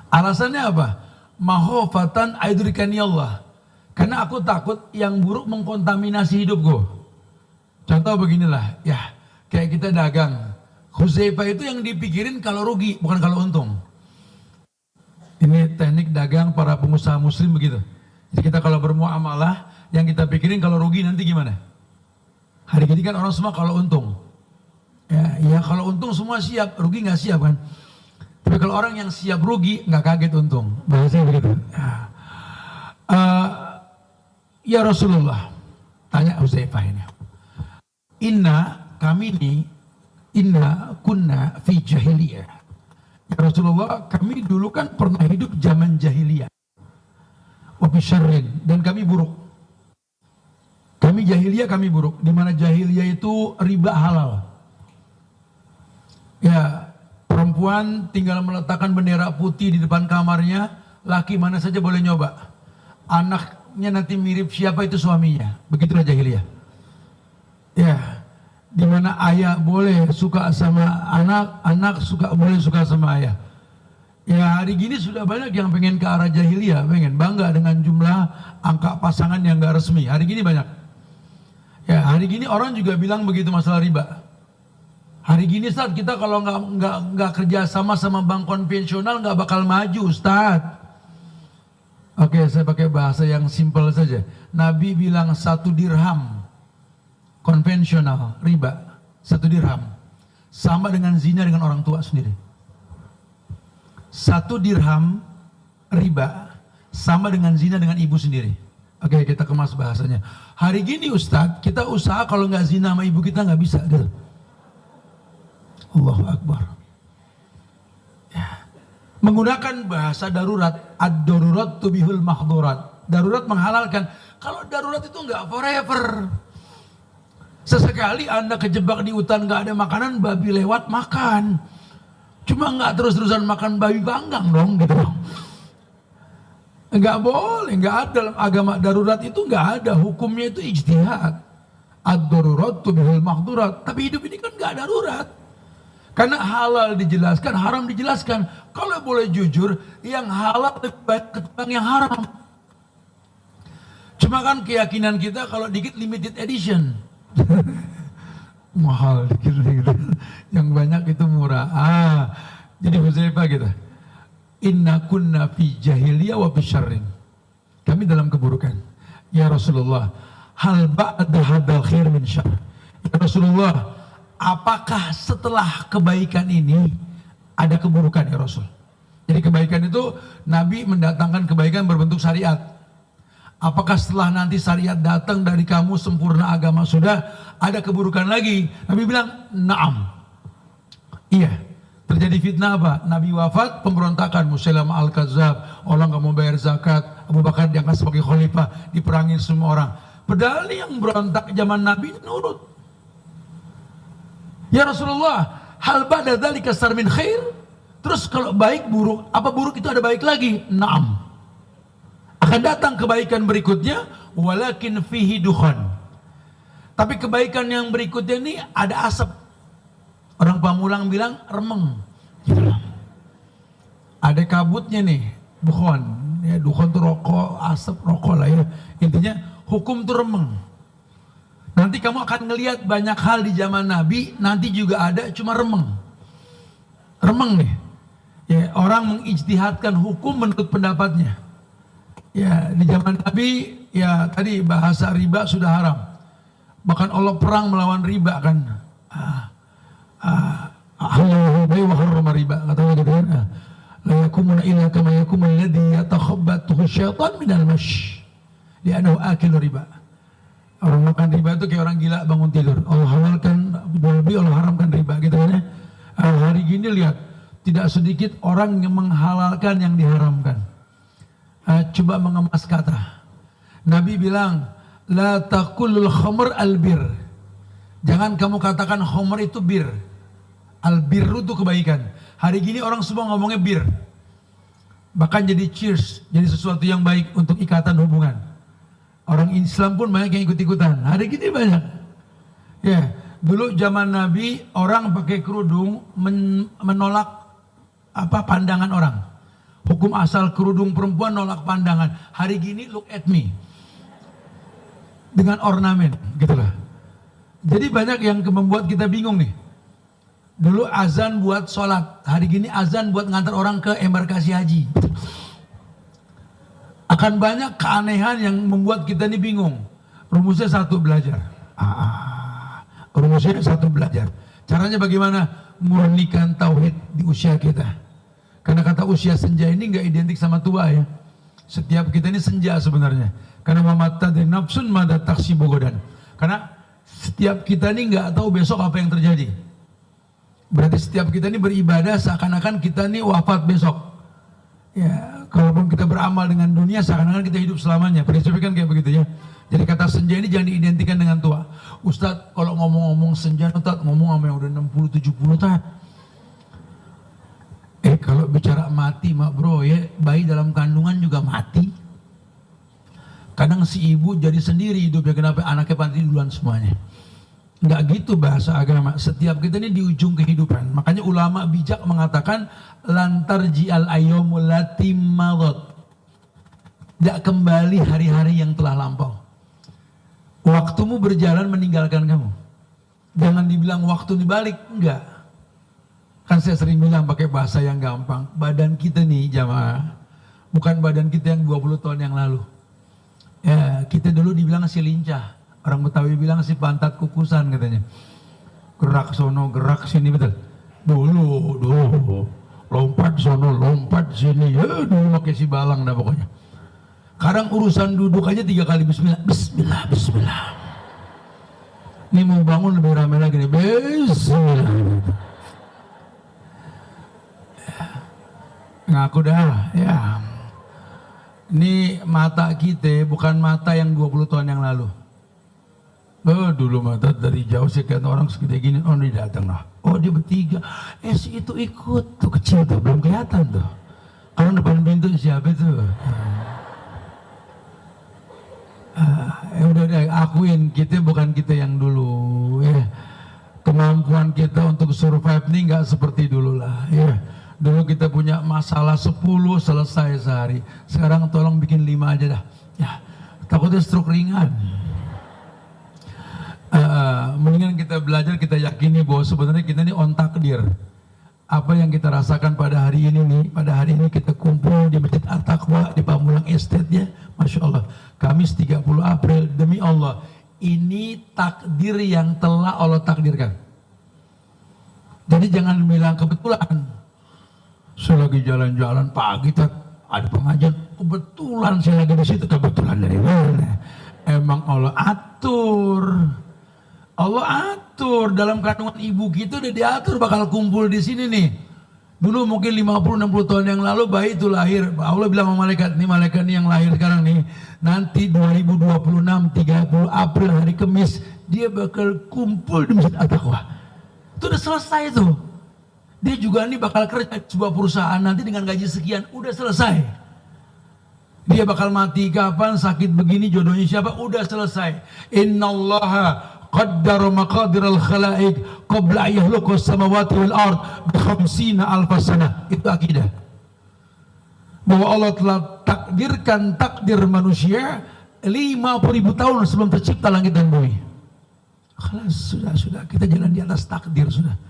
Alasannya apa? Mahofatan aidrikani Allah. Karena aku takut yang buruk mengkontaminasi hidupku. Contoh beginilah, ya kayak kita dagang. Hudzaifah itu yang dipikirin kalau rugi, bukan kalau untung. Ini teknik dagang para pengusaha muslim begitu. Jadi kita kalau bermuamalah, yang kita pikirin kalau rugi nanti gimana? Hari ini kan orang semua kalau untung. Ya kalau untung semua siap, rugi nggak siap kan? Tapi kalau orang yang siap rugi nggak kaget untung. Bahasanya begitu. Ya Rasulullah, tanya Hudzaifah ini. Inna kunna fi jahiliyah. Ya Rasulullah, kami dulu kan pernah hidup zaman jahiliyah. Wa fi syarrin, dan kami buruk. Kami jahiliyah, kami buruk. Di mana jahiliyah itu riba halal. Ya, perempuan tinggal meletakkan bendera putih di depan kamarnya, laki mana saja boleh nyoba. Anaknya nanti mirip siapa itu suaminya. Begitulah jahiliyah. Ya, di mana ayah boleh suka sama anak, anak boleh suka sama ayah. Ya, hari gini sudah banyak yang pengen ke arah jahiliyah, pengen bangga dengan jumlah angka pasangan yang gak resmi. Hari gini banyak. Ya, hari gini orang juga bilang begitu masalah riba. Hari gini Ustaz, kita kalau nggak kerja sama bank konvensional nggak bakal maju Ustaz. Oke, saya pakai bahasa yang simpel saja. Nabi bilang 1 dirham konvensional riba, 1 dirham sama dengan zina dengan orang tua sendiri. 1 dirham riba sama dengan zina dengan ibu sendiri. Oke, kita kemas bahasanya. Hari gini Ustadz, kita usaha kalau nggak zina sama ibu kita nggak bisa gitu. Allahu Akbar. Ya. Menggunakan bahasa darurat, ad-darurat tubihul mahdurat. Darurat menghalalkan. Kalau darurat itu nggak forever. Sesekali Anda kejebak di hutan nggak ada makanan, babi lewat makan. Cuma nggak terus-terusan makan babi panggang dong gitu. Nggak boleh, nggak ada dalam agama darurat itu nggak ada. Hukumnya itu ijtihad. Ad-darurat tubihul mahdurat. Tapi hidup ini kan nggak darurat. Karena halal dijelaskan, haram dijelaskan. Kalau boleh jujur, yang halal lebih baik ketimbang yang haram. Cuma kan keyakinan kita kalau dikit limited edition. Mahal dikit. Yang banyak itu murah. Jadi Hudzaifah gitu. Inna kunna fi jahiliyah wa fi syarrin. Kami dalam keburukan. Ya Rasulullah, hal ba'da hadzal khair min syarr. Ya Rasulullah, apakah setelah kebaikan ini ada keburukan ya Rasul? Jadi kebaikan itu Nabi mendatangkan kebaikan berbentuk syariat. Apakah setelah nanti syariat datang dari kamu sempurna agama sudah ada keburukan lagi? Nabi bilang, na'am. Iya. Terjadi fitnah apa? Nabi wafat, pemberontakan, Musailamah al-Kadzab, orang nggak mau bayar zakat, Abu Bakar diangkat sebagai khalifah, diperangin semua orang. Padahal yang berontak zaman Nabi nurut. Ya Rasulullah, hal ba'da dzalika syarr min khair? Terus kalau baik buruk, apa buruk itu ada baik lagi? Naam. Akan datang kebaikan berikutnya, walakin fihi dukhan. Tapi kebaikan yang berikutnya ini ada asap. Orang Pamulang bilang remeng. Gitu. Ada kabutnya nih, dukhan. Ya, dukhan itu rokok, asap rokok lah ya. Intinya hukum itu remeng. Nanti kamu akan ngelihat banyak hal di zaman Nabi, nanti juga ada cuma remeng. Remeng nih. Ya, orang mengijtihadkan hukum menurut pendapatnya. Ya, di zaman Nabi, ya tadi bahasa riba sudah haram. Bahkan Allah perang melawan riba kan. Halal wa harrama riba, katanya gitu kan. La yakumuna illa kama yakumul ladzi yatakhabbathu syaitan minal mash. Li'annahu akilu riba. Orang makan riba itu kayak orang gila bangun tidur. Allah halalkan jual beli, Allah haramkan riba gitu kan ya. Hari gini lihat, tidak sedikit orang yang menghalalkan yang diharamkan. Coba mengemas kata. Nabi bilang, la taqulul khamr albir. Jangan kamu katakan khamr itu bir. Albirru itu kebaikan. Hari gini orang semua ngomongnya bir. Bahkan jadi cheers, jadi sesuatu yang baik untuk ikatan hubungan. Orang Islam pun banyak yang ikut-ikutan. Hari gini banyak. Ya, dulu zaman Nabi orang pakai kerudung menolak pandangan orang. Hukum asal kerudung perempuan nolak pandangan. Hari gini look at me. Dengan ornamen, gitulah. Jadi banyak yang membuat kita bingung nih. Dulu azan buat sholat, hari gini azan buat ngantar orang ke embarkasi haji. Akan banyak keanehan yang membuat kita nih bingung. Rumusnya satu, belajar. Rumusnya satu, belajar. Caranya bagaimana? Murnikan tauhid di usia kita. Karena kata usia senja ini nggak identik sama tua ya. Setiap kita ini senja sebenarnya. Karena mamata dan nafsun mada taksi bogodan. Karena setiap kita ini nggak tahu besok apa yang terjadi. Berarti setiap kita ini beribadah seakan-akan kita ini wafat besok. Ya, kalaupun kita beramal dengan dunia seakan-akan kita hidup selamanya. Prinsipnya kan kayak begitu ya. Jadi kata senja ini jangan diidentikan dengan tua. Ustadz kalau ngomong-ngomong senja, Ustadz ngomong sama yang udah 60-70 tahun. Kalau bicara mati mak bro ya, bayi dalam kandungan juga mati. Kadang si ibu jadi sendiri hidupnya, kenapa anaknya mati duluan semuanya. Enggak gitu bahasa agama. Setiap kita ini di ujung kehidupan. Makanya ulama bijak mengatakan lantar ji'al ayyamul lati madat. Tidak kembali hari-hari yang telah lampau. Waktumu berjalan meninggalkan kamu. Jangan dibilang waktu dibalik, enggak. Kan saya sering bilang pakai bahasa yang gampang. Badan kita nih jamaah, bukan badan kita yang 20 tahun yang lalu. Ya, kita dulu dibilang si lincah. Orang Betawi bilang si pantat kukusan katanya. Gerak sono, gerak sini, betul. Dulu. Lompat sono, lompat sini. Ya dulu pakai si balang dah pokoknya. Sekarang urusan duduk aja 3 kali bismillah. Bismillah, bismillah. Ini mau bangun lebih ramai lagi nih. Bismillah. Ngaku dah, ya. Ini mata kita bukan mata yang 20 tahun yang lalu. Dulu mata dari jauh sih kayak orang segede gini, oh dia datang lah. Oh dia bertiga, si itu ikut, tuh kecil tuh, belum kelihatan tuh. Kalau depan pintu siapa tuh? Udah akuin, kita bukan kita yang dulu. Kemampuan kita untuk survive nih nggak seperti dulu lah. Dulu kita punya masalah 10 selesai sehari. Sekarang tolong bikin 5 aja dah. Ya, takutnya stroke ringan. Mendingan kita belajar, kita yakini bahwa sebenarnya kita ini on takdir. Apa yang kita rasakan pada hari ini nih, pada hari ini kita kumpul di Masjid At-Taqwa di Pamulang Estate ya, Masya Allah. Kamis 30 April, demi Allah, ini takdir yang telah Allah takdirkan. Jadi jangan bilang kebetulan. Saya lagi jalan-jalan pagi, ada pengajian, kebetulan saya lagi di situ. Kebetulan dari mana? Emang Allah atur. Allah atur dalam kandungan ibu kita udah diatur bakal kumpul di sini nih. Dulu mungkin 50-60 tahun yang lalu bayi itu lahir. Allah bilang sama malaikat nih yang lahir sekarang nih, nanti 2026 30 April hari Kamis dia bakal kumpul di Masjid At-Taqwa. Itu udah selesai tuh. Dia juga nih bakal kerja sebuah perusahaan nanti dengan gaji sekian, udah selesai. Dia bakal mati kapan, sakit begini, jodohnya siapa, udah selesai. Innallaha qaddara maqadiral khalaik qabla yakhluqas samawati wal ard bi 50 alf sanah. Itu akidah. Bahwa Allah telah takdirkan takdir manusia 50.000 tahun sebelum tercipta langit dan bumi. Sudah kita jalan di atas takdir sudah.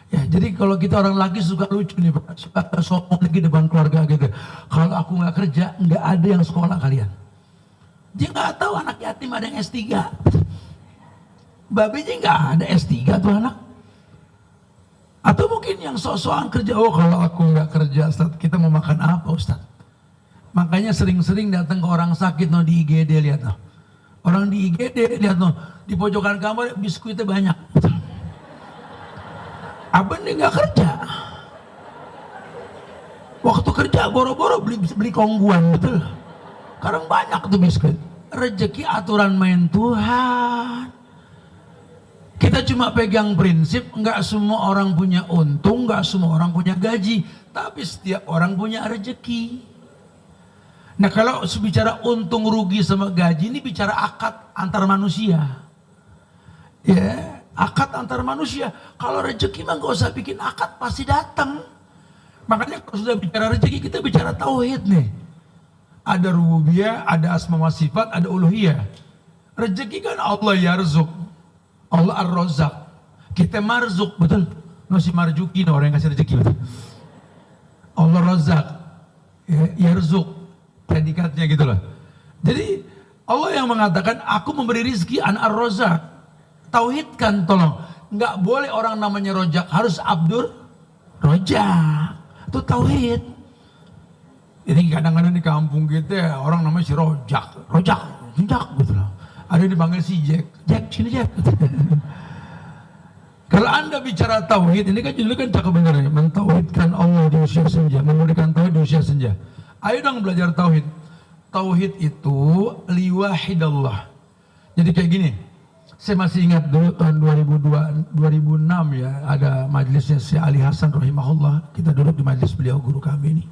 Ya, jadi kalau kita orang laki suka lucu nih, suka sombong lagi depan keluarga gitu. Kalau aku nggak kerja, nggak ada yang sekolah kalian. Dia nggak tahu anak yatim ada yang S3. Babenya nggak ada S3 tuh anak. Atau mungkin yang sok-sokan kerja, oh kalau aku nggak kerja, Ustaz, kita mau makan apa Ustaz? Makanya sering-sering datang ke orang sakit no di IGD, lihat no. Orang di IGD lihat no, di pojokan kamar biskuitnya banyak. Abang dia nggak kerja. Waktu kerja boro-boro beli kongguan, betul. Sekarang banyak tuh biskuit. Rezeki aturan main Tuhan. Kita cuma pegang prinsip, nggak semua orang punya untung, nggak semua orang punya gaji, tapi setiap orang punya rezeki. Nah kalau bicara untung rugi sama gaji ini bicara akad antar manusia. Ya, akad antar manusia. Kalau rezeki mah nggak usah bikin akad, pasti datang. Makanya kalau sudah bicara rezeki, kita bicara tauhid nih. Ada rububiyah, ada asma wa sifat, ada uluhiyah. Rezeki kan Allah yarzuk, Allah ar-razzaq. Kita marzuk, betul? Nasi marjuki, orang yang kasih rezeki, betul? Allah razzaq, yarzuk, predikatnya gitu loh. Jadi Allah yang mengatakan, aku memberi rizki an ar-razzaq. Tauhidkan tolong. Nggak boleh orang namanya rojak, harus Abdur Rojak. Itu tauhid. Ini kadang-kadang di kampung kita orang namanya si Rojak, Rojak gitu loh. Ada yang dipanggil si Jack, Jack sini Jack. Kalau Anda bicara tauhid, ini kan cakep bener ya, mentauhidkan Allah di usia senja, memberikan tauhid di usia senja. Ayo dong belajar tauhid. Tauhid itu liwahidallah. Jadi kayak gini. Saya masih ingat dulu tahun 2006 ya, ada majelisnya si Ali Hasan rahimahullah. Kita duduk di majelis beliau, guru kami ini.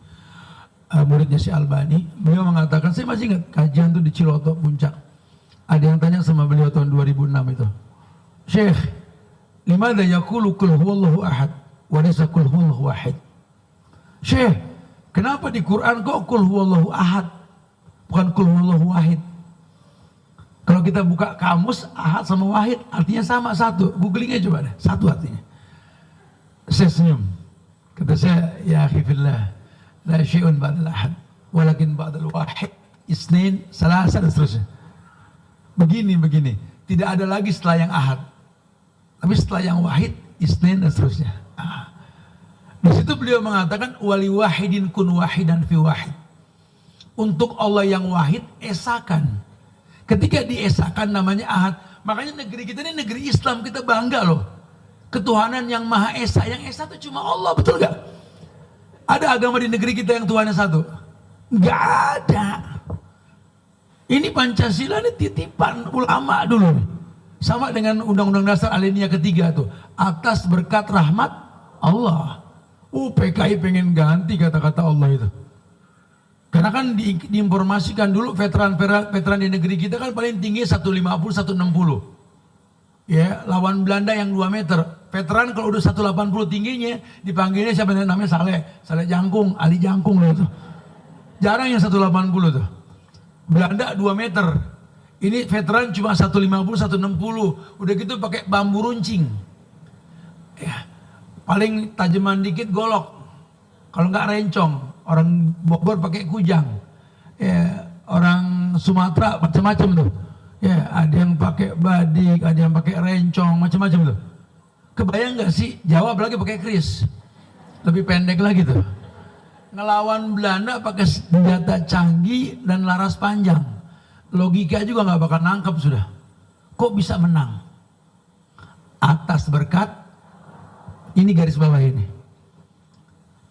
Muridnya si Albani. Beliau mengatakan, saya masih ingat kajian tuh di Ciloto Puncak. Ada yang tanya sama beliau tahun 2006 itu. Syekh, limadha yaqulu qul huwallahu ahad wa laysa qul huwallahu wahid? Syekh, kenapa di Quran kok qul huwallahu ahad bukan qul huwallahu wahid? Kalau kita buka kamus, ahad sama wahid artinya sama, satu. Googling aja coba deh, satu artinya. Saya senyum. Kata saya, ya akhi fillah, la syai'un ba'dal ahad, walakin ba'dal wahid, isnin, salasa, dan seterusnya. Begini. Tidak ada lagi setelah yang ahad. Tapi setelah yang wahid, isnin, dan seterusnya. Di situ beliau mengatakan, wali wahidin kun wahidan fi wahid. Untuk Allah yang wahid, esakan. Ketika diesakan namanya ahad. Makanya negeri kita ini negeri Islam, kita bangga loh. Ketuhanan yang maha esa. Yang esa itu cuma Allah, betul gak? Ada agama di negeri kita yang Tuhannya satu? Gak ada. Ini Pancasila ini titipan ulama dulu. Sama dengan Undang-Undang Dasar Alinea ketiga tuh. Atas berkat rahmat Allah. PKI pengen ganti kata-kata Allah itu. Karena kan diinformasikan dulu veteran di negeri kita kan paling tinggi 150, 160. Ya, lawan Belanda yang 2 meter. Veteran kalau udah 180 tingginya dipanggilnya siapa namanya Saleh Jangkung, Ali Jangkung loh itu. Jarang yang 180 tuh. Belanda 2 meter. Ini veteran cuma 150, 160. Udah gitu pakai bambu runcing. Ya, paling tajaman dikit golok. Kalau nggak rencong. Orang Bogor pakai kujang, ya, orang Sumatera macam-macam tuh, ya, ada yang pakai badik, ada yang pakai rencong, macam-macam tuh. Kebayang nggak sih Jawa apalagi pakai keris, lebih pendek lagi tuh. Ngelawan Belanda pakai senjata canggih dan laras panjang, logika juga nggak bakal nangkep sudah. Kok bisa menang? Atas berkat ini, garis bawah ini.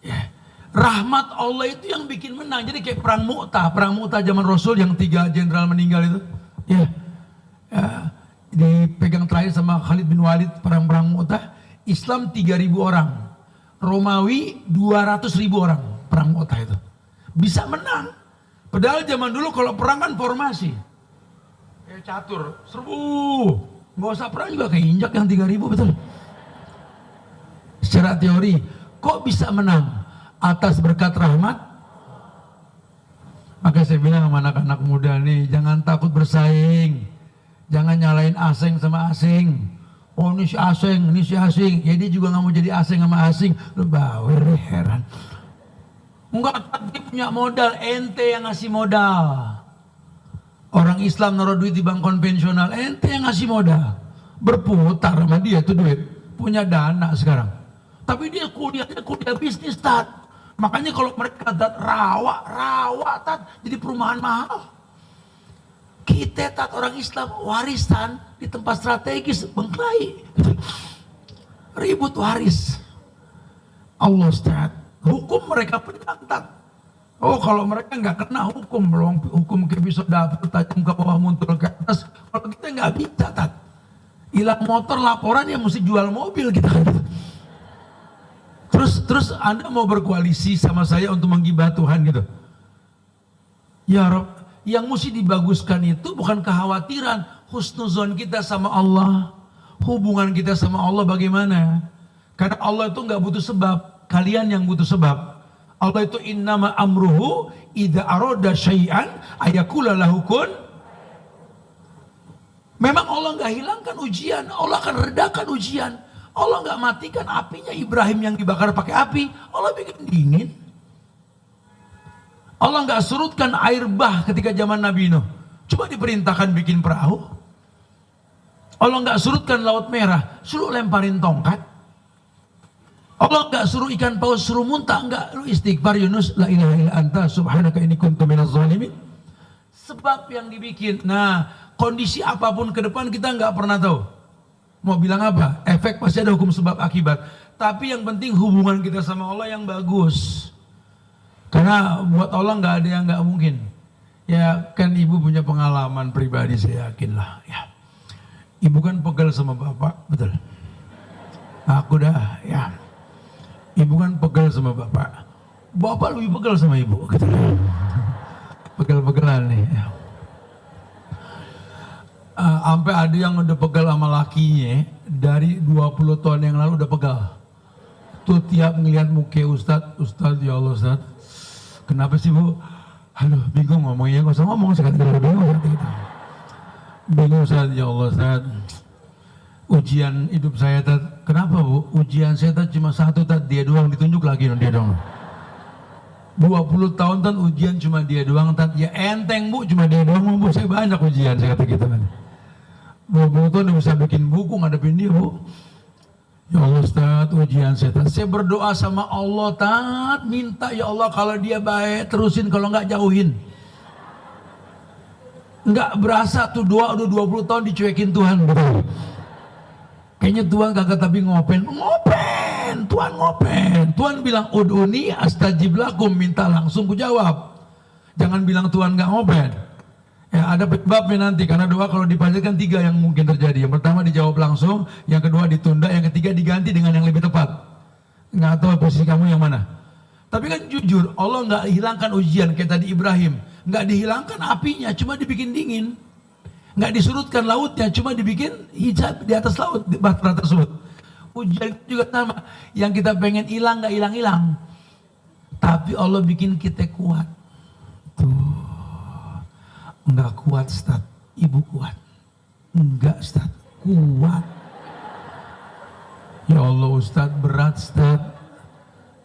Ya. Rahmat Allah itu yang bikin menang. Jadi kayak perang Mu'tah zaman Rasul yang 3 jenderal meninggal itu. Ya, dipegang terakhir sama Khalid bin Walid, perang Mu'tah. Islam 3.000 orang, Romawi 200.000 orang, perang Mu'tah itu. Bisa menang. Padahal zaman dulu kalau perang kan formasi. Catur, serbu. Nggak usah perang juga keinjak yang 3.000, betul. Secara teori, kok bisa menang? Atas berkat rahmat. Maka saya bilang sama anak-anak muda nih, jangan takut bersaing, jangan nyalain asing sama asing. Oh ini si asing, ya dia juga nggak mau jadi asing sama asing. Lu bawel, heran. Enggak, dia punya modal, ente yang ngasih modal. Orang Islam naruh duit di bank konvensional, ente yang ngasih modal. Berputar sama dia tuh duit, punya dana sekarang. Tapi dia kuliah bisnis, Tat. Makanya kalau mereka rawa tat jadi perumahan mahal. Kita tat orang Islam warisan di tempat strategis bengklai. Ribut waris. Allah Ustaz, hukum mereka pedang tat. Oh kalau mereka nggak kena hukum kayak bisa dapet tajam ke bawah muntul ke atas. Kalau kita nggak bisa tat. Hilang motor laporan ya mesti jual mobil kita. Terus Anda mau berkoalisi sama saya untuk menggibah Tuhan gitu. Ya Rob, yang mesti dibaguskan itu bukan kekhawatiran, husnuzon kita sama Allah, hubungan kita sama Allah bagaimana. Karena Allah itu nggak butuh sebab, kalian yang butuh sebab. Allah itu innama amruhu idza arada syai'an ayakula lahu kun. Memang Allah nggak hilangkan ujian, Allah akan redakan ujian. Allah nggak matikan apinya Ibrahim yang dibakar pakai api, Allah bikin dingin. Allah nggak surutkan air bah ketika zaman Nabi Nuh, cuma diperintahkan bikin perahu. Allah nggak surutkan laut merah, suruh lemparin tongkat. Allah nggak suruh ikan paus suruh muntah, nggak, lu istighfar Yunus, la ilaha illa anta subhanaka inni kuntu minaz zalimin. Sebab yang dibikin. Nah, kondisi apapun ke depan kita nggak pernah tahu. Mau bilang apa? Efek pasti ada, hukum sebab akibat. Tapi yang penting hubungan kita sama Allah yang bagus. Karena buat Allah nggak ada yang nggak mungkin. Ya kan ibu punya pengalaman pribadi, saya yakin lah. Ya. Ibu kan pegel sama bapak, betul? Aku dah, ya. Ibu kan pegel sama bapak. Bapak lebih pegel sama ibu, gitu. Pegel-pegelan nih. Ya. Sampai ada yang udah pegal sama lakinya dari 20 tahun yang lalu udah pegal. Tuh tiap ngelihat muka Ustadz, ya Allah Ustadz, kenapa sih bu? Aduh bingung ngomongnya, gak usah ngomong sekali-kali bingung gitu. Bingung Ustadz, ya Allah Ustadz, ujian hidup saya Ustadz, kenapa bu? Ujian saya Ustadz cuma satu Ustadz, dia doang, ditunjuk lagi dong dia doang. 20 tahun Ustadz ujian cuma dia doang Ustadz, ya enteng bu, cuma dia doang bu, saya banyak ujian, saya kata gitu kan. Bu tuh udah bisa bikin buku ngadepin dia bu. Ya Allah Ustaz, ujian saya berdoa sama Allah Tat, minta ya Allah kalau dia baik terusin, kalau nggak jauhin. Nggak berasa tuh doa udah 20 tahun dicuekin Tuhan, betul. Kayaknya Tuhan kagak, tapi ngopen, Tuhan ngopen. Tuhan bilang ud'uni astajib lakum, minta langsung ku jawab. Jangan bilang Tuhan nggak ngopen. Ya, ada penyebabnya nanti, karena doa kalau dipanjatkan 3 yang mungkin terjadi. Yang pertama dijawab langsung, yang kedua ditunda, yang ketiga diganti dengan yang lebih tepat. Nggak tahu posisi kamu yang mana. Tapi kan jujur, Allah nggak hilangkan ujian kayak tadi Ibrahim. Nggak dihilangkan apinya, cuma dibikin dingin. Nggak disurutkan lautnya, cuma dibikin hijab di atas laut, di bahtera tersebut. Ujian juga sama, yang kita pengen hilang nggak hilang-hilang. Tapi Allah bikin kita kuat. Tuh. Enggak kuat Ustaz, ibu kuat. Enggak Ustaz, kuat. Ya Allah Ustaz, berat Ustaz.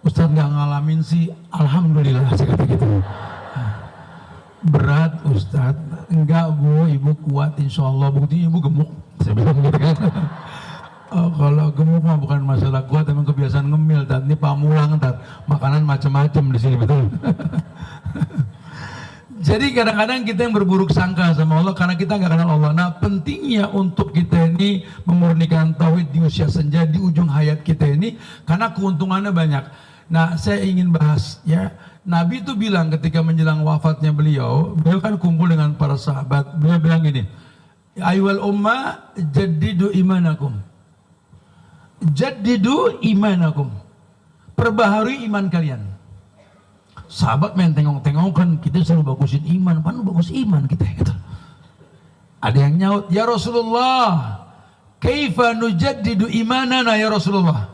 Ustaz nggak ngalamin sih, alhamdulillah saya kata gitu. Berat Ustaz, enggak bu, ibu kuat insya Allah. Buktinya ibu gemuk, saya bilang gitu kan. Kalau gemuk mah bukan masalah kuat, emang kebiasaan ngemil. Ini pamulang, makanan macam-macam di sini, betul. Jadi kadang-kadang kita yang berburuk sangka sama Allah karena kita nggak kenal Allah. Nah pentingnya untuk kita ini memurnikan tauhid di usia senja, di ujung hayat kita ini, karena keuntungannya banyak. Nah saya ingin bahas ya, Nabi itu bilang ketika menjelang wafatnya beliau kan kumpul dengan para sahabat. Beliau bilang gini, ayyuhal ummah jaddidu imanakum. Jaddidu imanakum. Perbaharui iman kalian. Sahabat main tengok-tengok kan, kita selalu bagusin iman, pan bagus iman kita gitu. Ada yang nyaut, ya Rasulullah, kaifa nujaddidu imanana ya Rasulullah.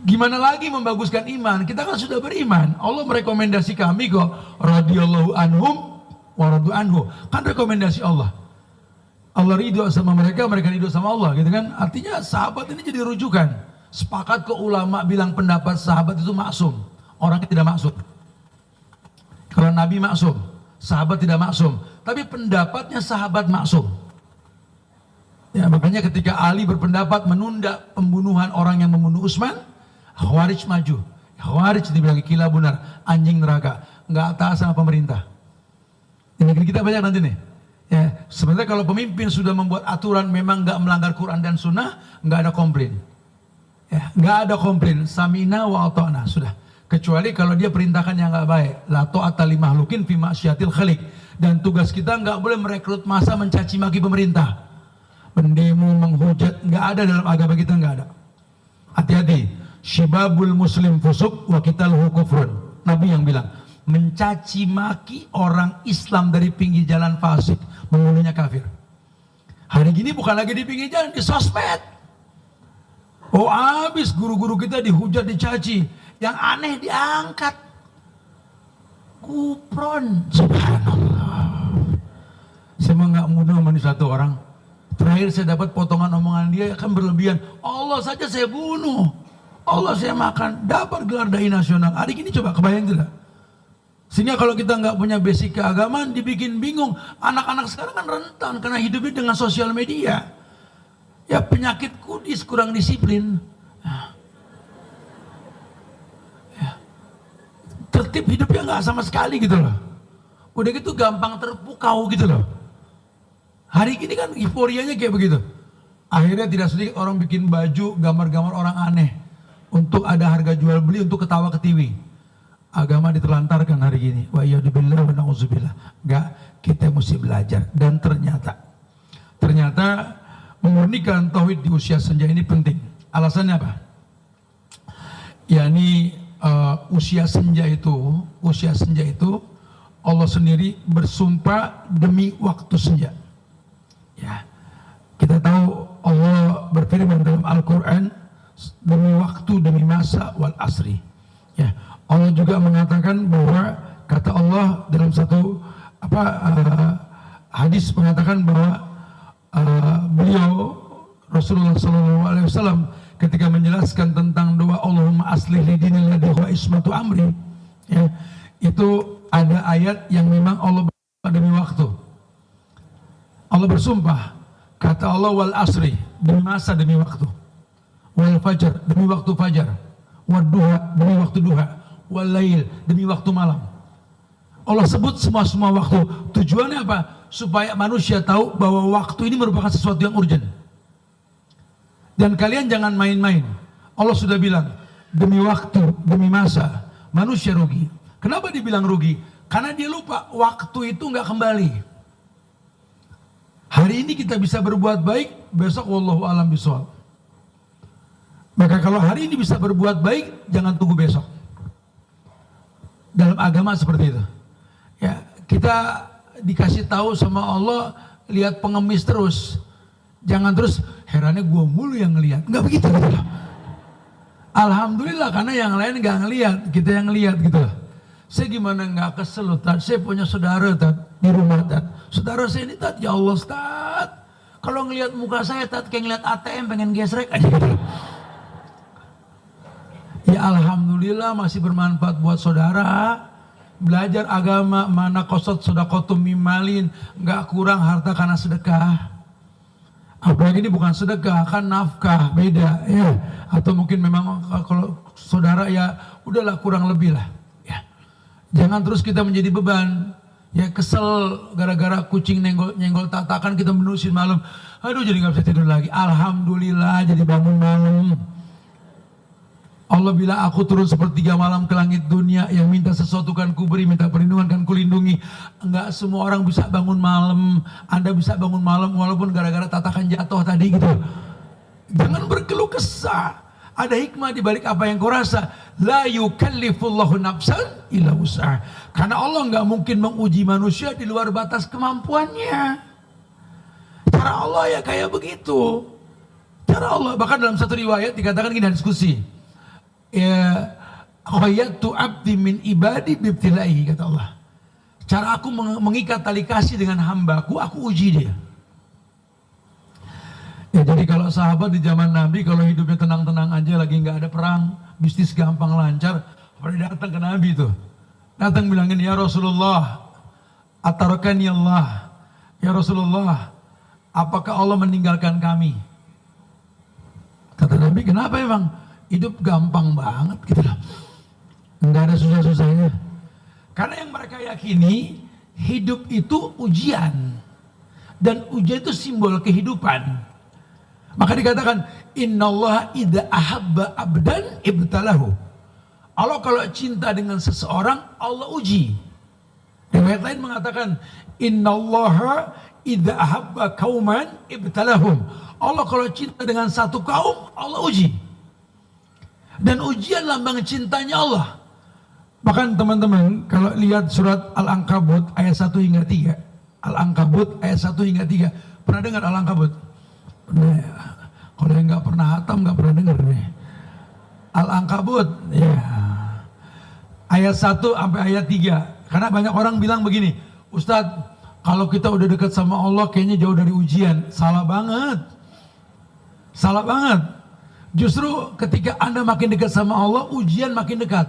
Gimana lagi membaguskan iman? Kita kan sudah beriman. Allah merekomendasi kami kok, radhiyallahu anhum wa radu anhu. Kan rekomendasi Allah. Allah ridho sama mereka, mereka ridho sama Allah gitu kan. Artinya sahabat ini jadi rujukan. Sepakat ke ulama bilang pendapat sahabat itu maksum. Orangnya tidak maksum. Kalau Nabi maksum, sahabat tidak maksum. Tapi pendapatnya sahabat maksum. Ya, makanya ketika Ali berpendapat menunda pembunuhan orang yang membunuh Utsman, Khawarij maju. Khawarij dibilang gila benar, anjing neraka, nggak taat sama pemerintah. Di negeri kita banyak nanti nih. Ya, sebenarnya kalau pemimpin sudah membuat aturan memang nggak melanggar Quran dan Sunnah, nggak ada komplain. Ya, nggak ada komplain. Samina wa ata'na, sudah. Kecuali kalau dia perintahkan yang nggak baik, la ta'ata li makhluqin fi ma'syiatil khaliq. Dan tugas kita nggak boleh merekrut massa mencaci maki pemerintah, mendemo, menghujat, nggak ada dalam agama kita, nggak ada. Hati-hati, syibabul muslim fusuk wa qitaluhu kufrun. Nabi yang bilang, mencaci maki orang Islam dari pinggir jalan fasik, membunuhnya kafir. Hari gini bukan lagi di pinggir jalan, di sosmed. Oh habis guru-guru kita dihujat, dicaci. yang aneh diangkat. Kupron, subhanallah. Saya mah nggak mudah sama satu orang. Terakhir saya dapat potongan omongan dia kan berlebihan. Allah saja saya bunuh, Allah saya makan, dapat gelar dai nasional. Hari ini coba kebayang tidak? Sehingga kalau kita nggak punya basic keagamaan, dibikin bingung. Anak-anak sekarang kan rentan karena hidupnya dengan sosial media. Ya penyakit kudis, kurang disiplin. Ya. Tertib hidupnya nggak sama sekali gitu loh. Udah gitu gampang terpukau gitu loh. Hari ini kan euforianya kayak begitu. Akhirnya tidak sedikit orang bikin baju gambar-gambar orang aneh untuk ada harga jual beli untuk ketawa ketiwi. Agama ditelantarkan hari ini. Wa iyyadubillah wa na'udzubillah. Enggak, kita mesti belajar. Dan ternyata memurnikan tauhid di usia senja ini penting. Alasannya apa? yakni usia senja itu Allah sendiri bersumpah demi waktu senja. Ya, kita tahu Allah berfirman dalam Al-Quran demi waktu, demi masa wal asri. Ya, Allah juga mengatakan bahwa kata Allah dalam satu hadis mengatakan bahwa beliau Rasulullah SAW ketika menjelaskan tentang doa Allahumma aslih li dinil ladzi huwa ismatu amri, ya, itu ada ayat yang memang Allah demi waktu. Allah bersumpah, kata Allah wal asri, demi masa demi waktu, wal fajar demi waktu fajar, wad duha demi waktu duha, wal lail demi waktu malam. Allah sebut semua waktu. Tujuannya apa? Supaya manusia tahu bahwa waktu ini merupakan sesuatu yang urgent. Dan kalian jangan main-main. Allah sudah bilang, demi waktu, demi masa, manusia rugi. Kenapa dibilang rugi? Karena dia lupa, waktu itu nggak kembali. Hari ini kita bisa berbuat baik, besok wallahu alam bishawab. Maka kalau hari ini bisa berbuat baik, jangan tunggu besok. Dalam agama seperti itu. Ya, kita dikasih tahu sama Allah, lihat pengemis terus. Jangan terus, herannya gua mulu yang ngelihat. Enggak begitu gitu loh. Alhamdulillah karena yang lain nggak ngelihat, kita yang ngelihat gitu loh. Saya gimana nggak kesel loh, Tat. Saya punya saudara, Tat, di rumah, Tat. Saudara saya ini, Tat, ya Allah, Tat. Kalau ngelihat muka saya, Tat, kayak ngelihat ATM pengen gesrek aja gitu loh. Ya alhamdulillah masih bermanfaat buat saudara. Belajar agama, mana kosot sodakotum mimalin, nggak kurang harta karena sedekah. Apalagi ini bukan sedekah, kan nafkah, beda ya. Atau mungkin memang kalau saudara ya udahlah kurang lebih lah. Ya. Jangan terus kita menjadi beban. Ya kesel gara-gara kucing nyenggol tatakan kita menusin malam. Aduh jadi nggak bisa tidur lagi. Alhamdulillah jadi bangun malam. Allah bilang aku turun sepertiga malam ke langit dunia, yang minta sesuatu kan kuberi, minta perlindungan kan kulindungi. Enggak semua orang bisa bangun malam. Anda bisa bangun malam walaupun gara-gara tatakan jatuh tadi gitu. Jangan berkeluh kesah. Ada hikmah di balik apa yang kau rasa. La yukallifullahu nafsan illa wus'aha. Karena Allah enggak mungkin menguji manusia di luar batas kemampuannya. Cara Allah ya kayak begitu. Cara Allah, bahkan dalam satu riwayat dikatakan gini, diskusi. Ya, khayatu abdi min ibadi bibtilaihi, kata Allah. Cara aku mengikat tali kasih dengan hambaku, aku uji dia. Ya, jadi kalau sahabat di zaman Nabi, kalau hidupnya tenang-tenang aja, lagi nggak ada perang, bisnis gampang lancar, pada datang ke Nabi tuh, datang bilangin, ya Rasulullah, atarakani Allah, ya Rasulullah, apakah Allah meninggalkan kami? Kata Nabi, kenapa emang? Hidup gampang banget gitu loh. Enggak ada susah-susahnya. Karena yang mereka yakini hidup itu ujian. Dan ujian itu simbol kehidupan. Maka dikatakan innallaha idza ahabba abdan ibtalahu. Allah kalau cinta dengan seseorang, Allah uji. Riwayat lain mengatakan innallaha idza ahabba qauman ibtalahum. Allah kalau cinta dengan satu kaum, Allah uji. Dan ujian lambang cintanya Allah. Bahkan teman-teman kalau lihat surat Al-Ankabut ayat 1 hingga 3. Al-Ankabut ayat 1 hingga 3. Pernah dengar Al-Ankabut? Nah, kalau yang nggak pernah hatam nggak pernah dengar nih. Al-Ankabut, ya. ayat 1 sampai ayat 3. Karena banyak orang bilang begini, Ustadz, kalau kita udah dekat sama Allah kayaknya jauh dari ujian. Salah banget. Salah banget. Justru ketika Anda makin dekat sama Allah, ujian makin dekat.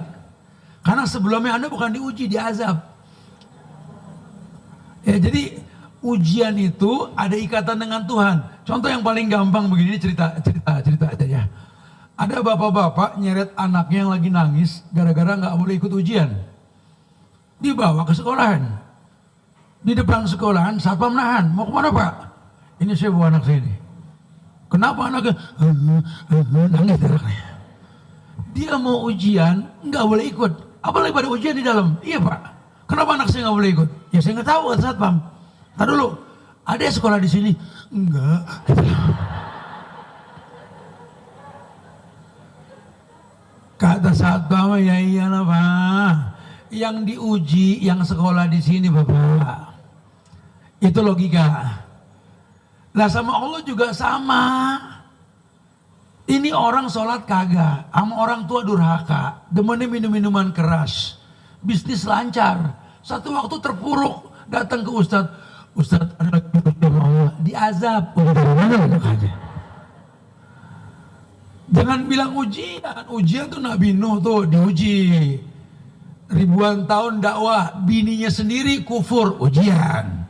Karena sebelumnya Anda bukan diuji, diazab. Ya, jadi ujian itu ada ikatan dengan Tuhan. Contoh yang paling gampang begini, cerita aja ya. Ada bapak-bapak nyeret anaknya yang lagi nangis gara-gara nggak boleh ikut ujian. Dibawa ke sekolahan. Di depan sekolahan, satpam nahan. Mau kemana Pak? Ini saya bawa anak saya ini. Kenapa anaknya? Nangis anaknya. Dia mau ujian, nggak boleh ikut. Apalagi pada ujian di dalam. Iya Pak. Kenapa anak saya nggak boleh ikut? Ya saya nggak tahu, kata satpam. Tadi dulu, ada sekolah di sini? Enggak. Kata satpam, ya iyalah Pak. Yang diuji, yang sekolah di sini Bapak. Itu logika. Lah sama Allah juga sama. Ini orang sholat kagak, sama orang tua durhaka, demennya minum-minuman keras, bisnis lancar. Satu waktu terpuruk, datang ke Ustadz, Ustadz ada Allah, diazab. Jangan bilang ujian tuh Nabi Nuh tuh diuji. Ribuan tahun dakwah, bininya sendiri kufur, ujian.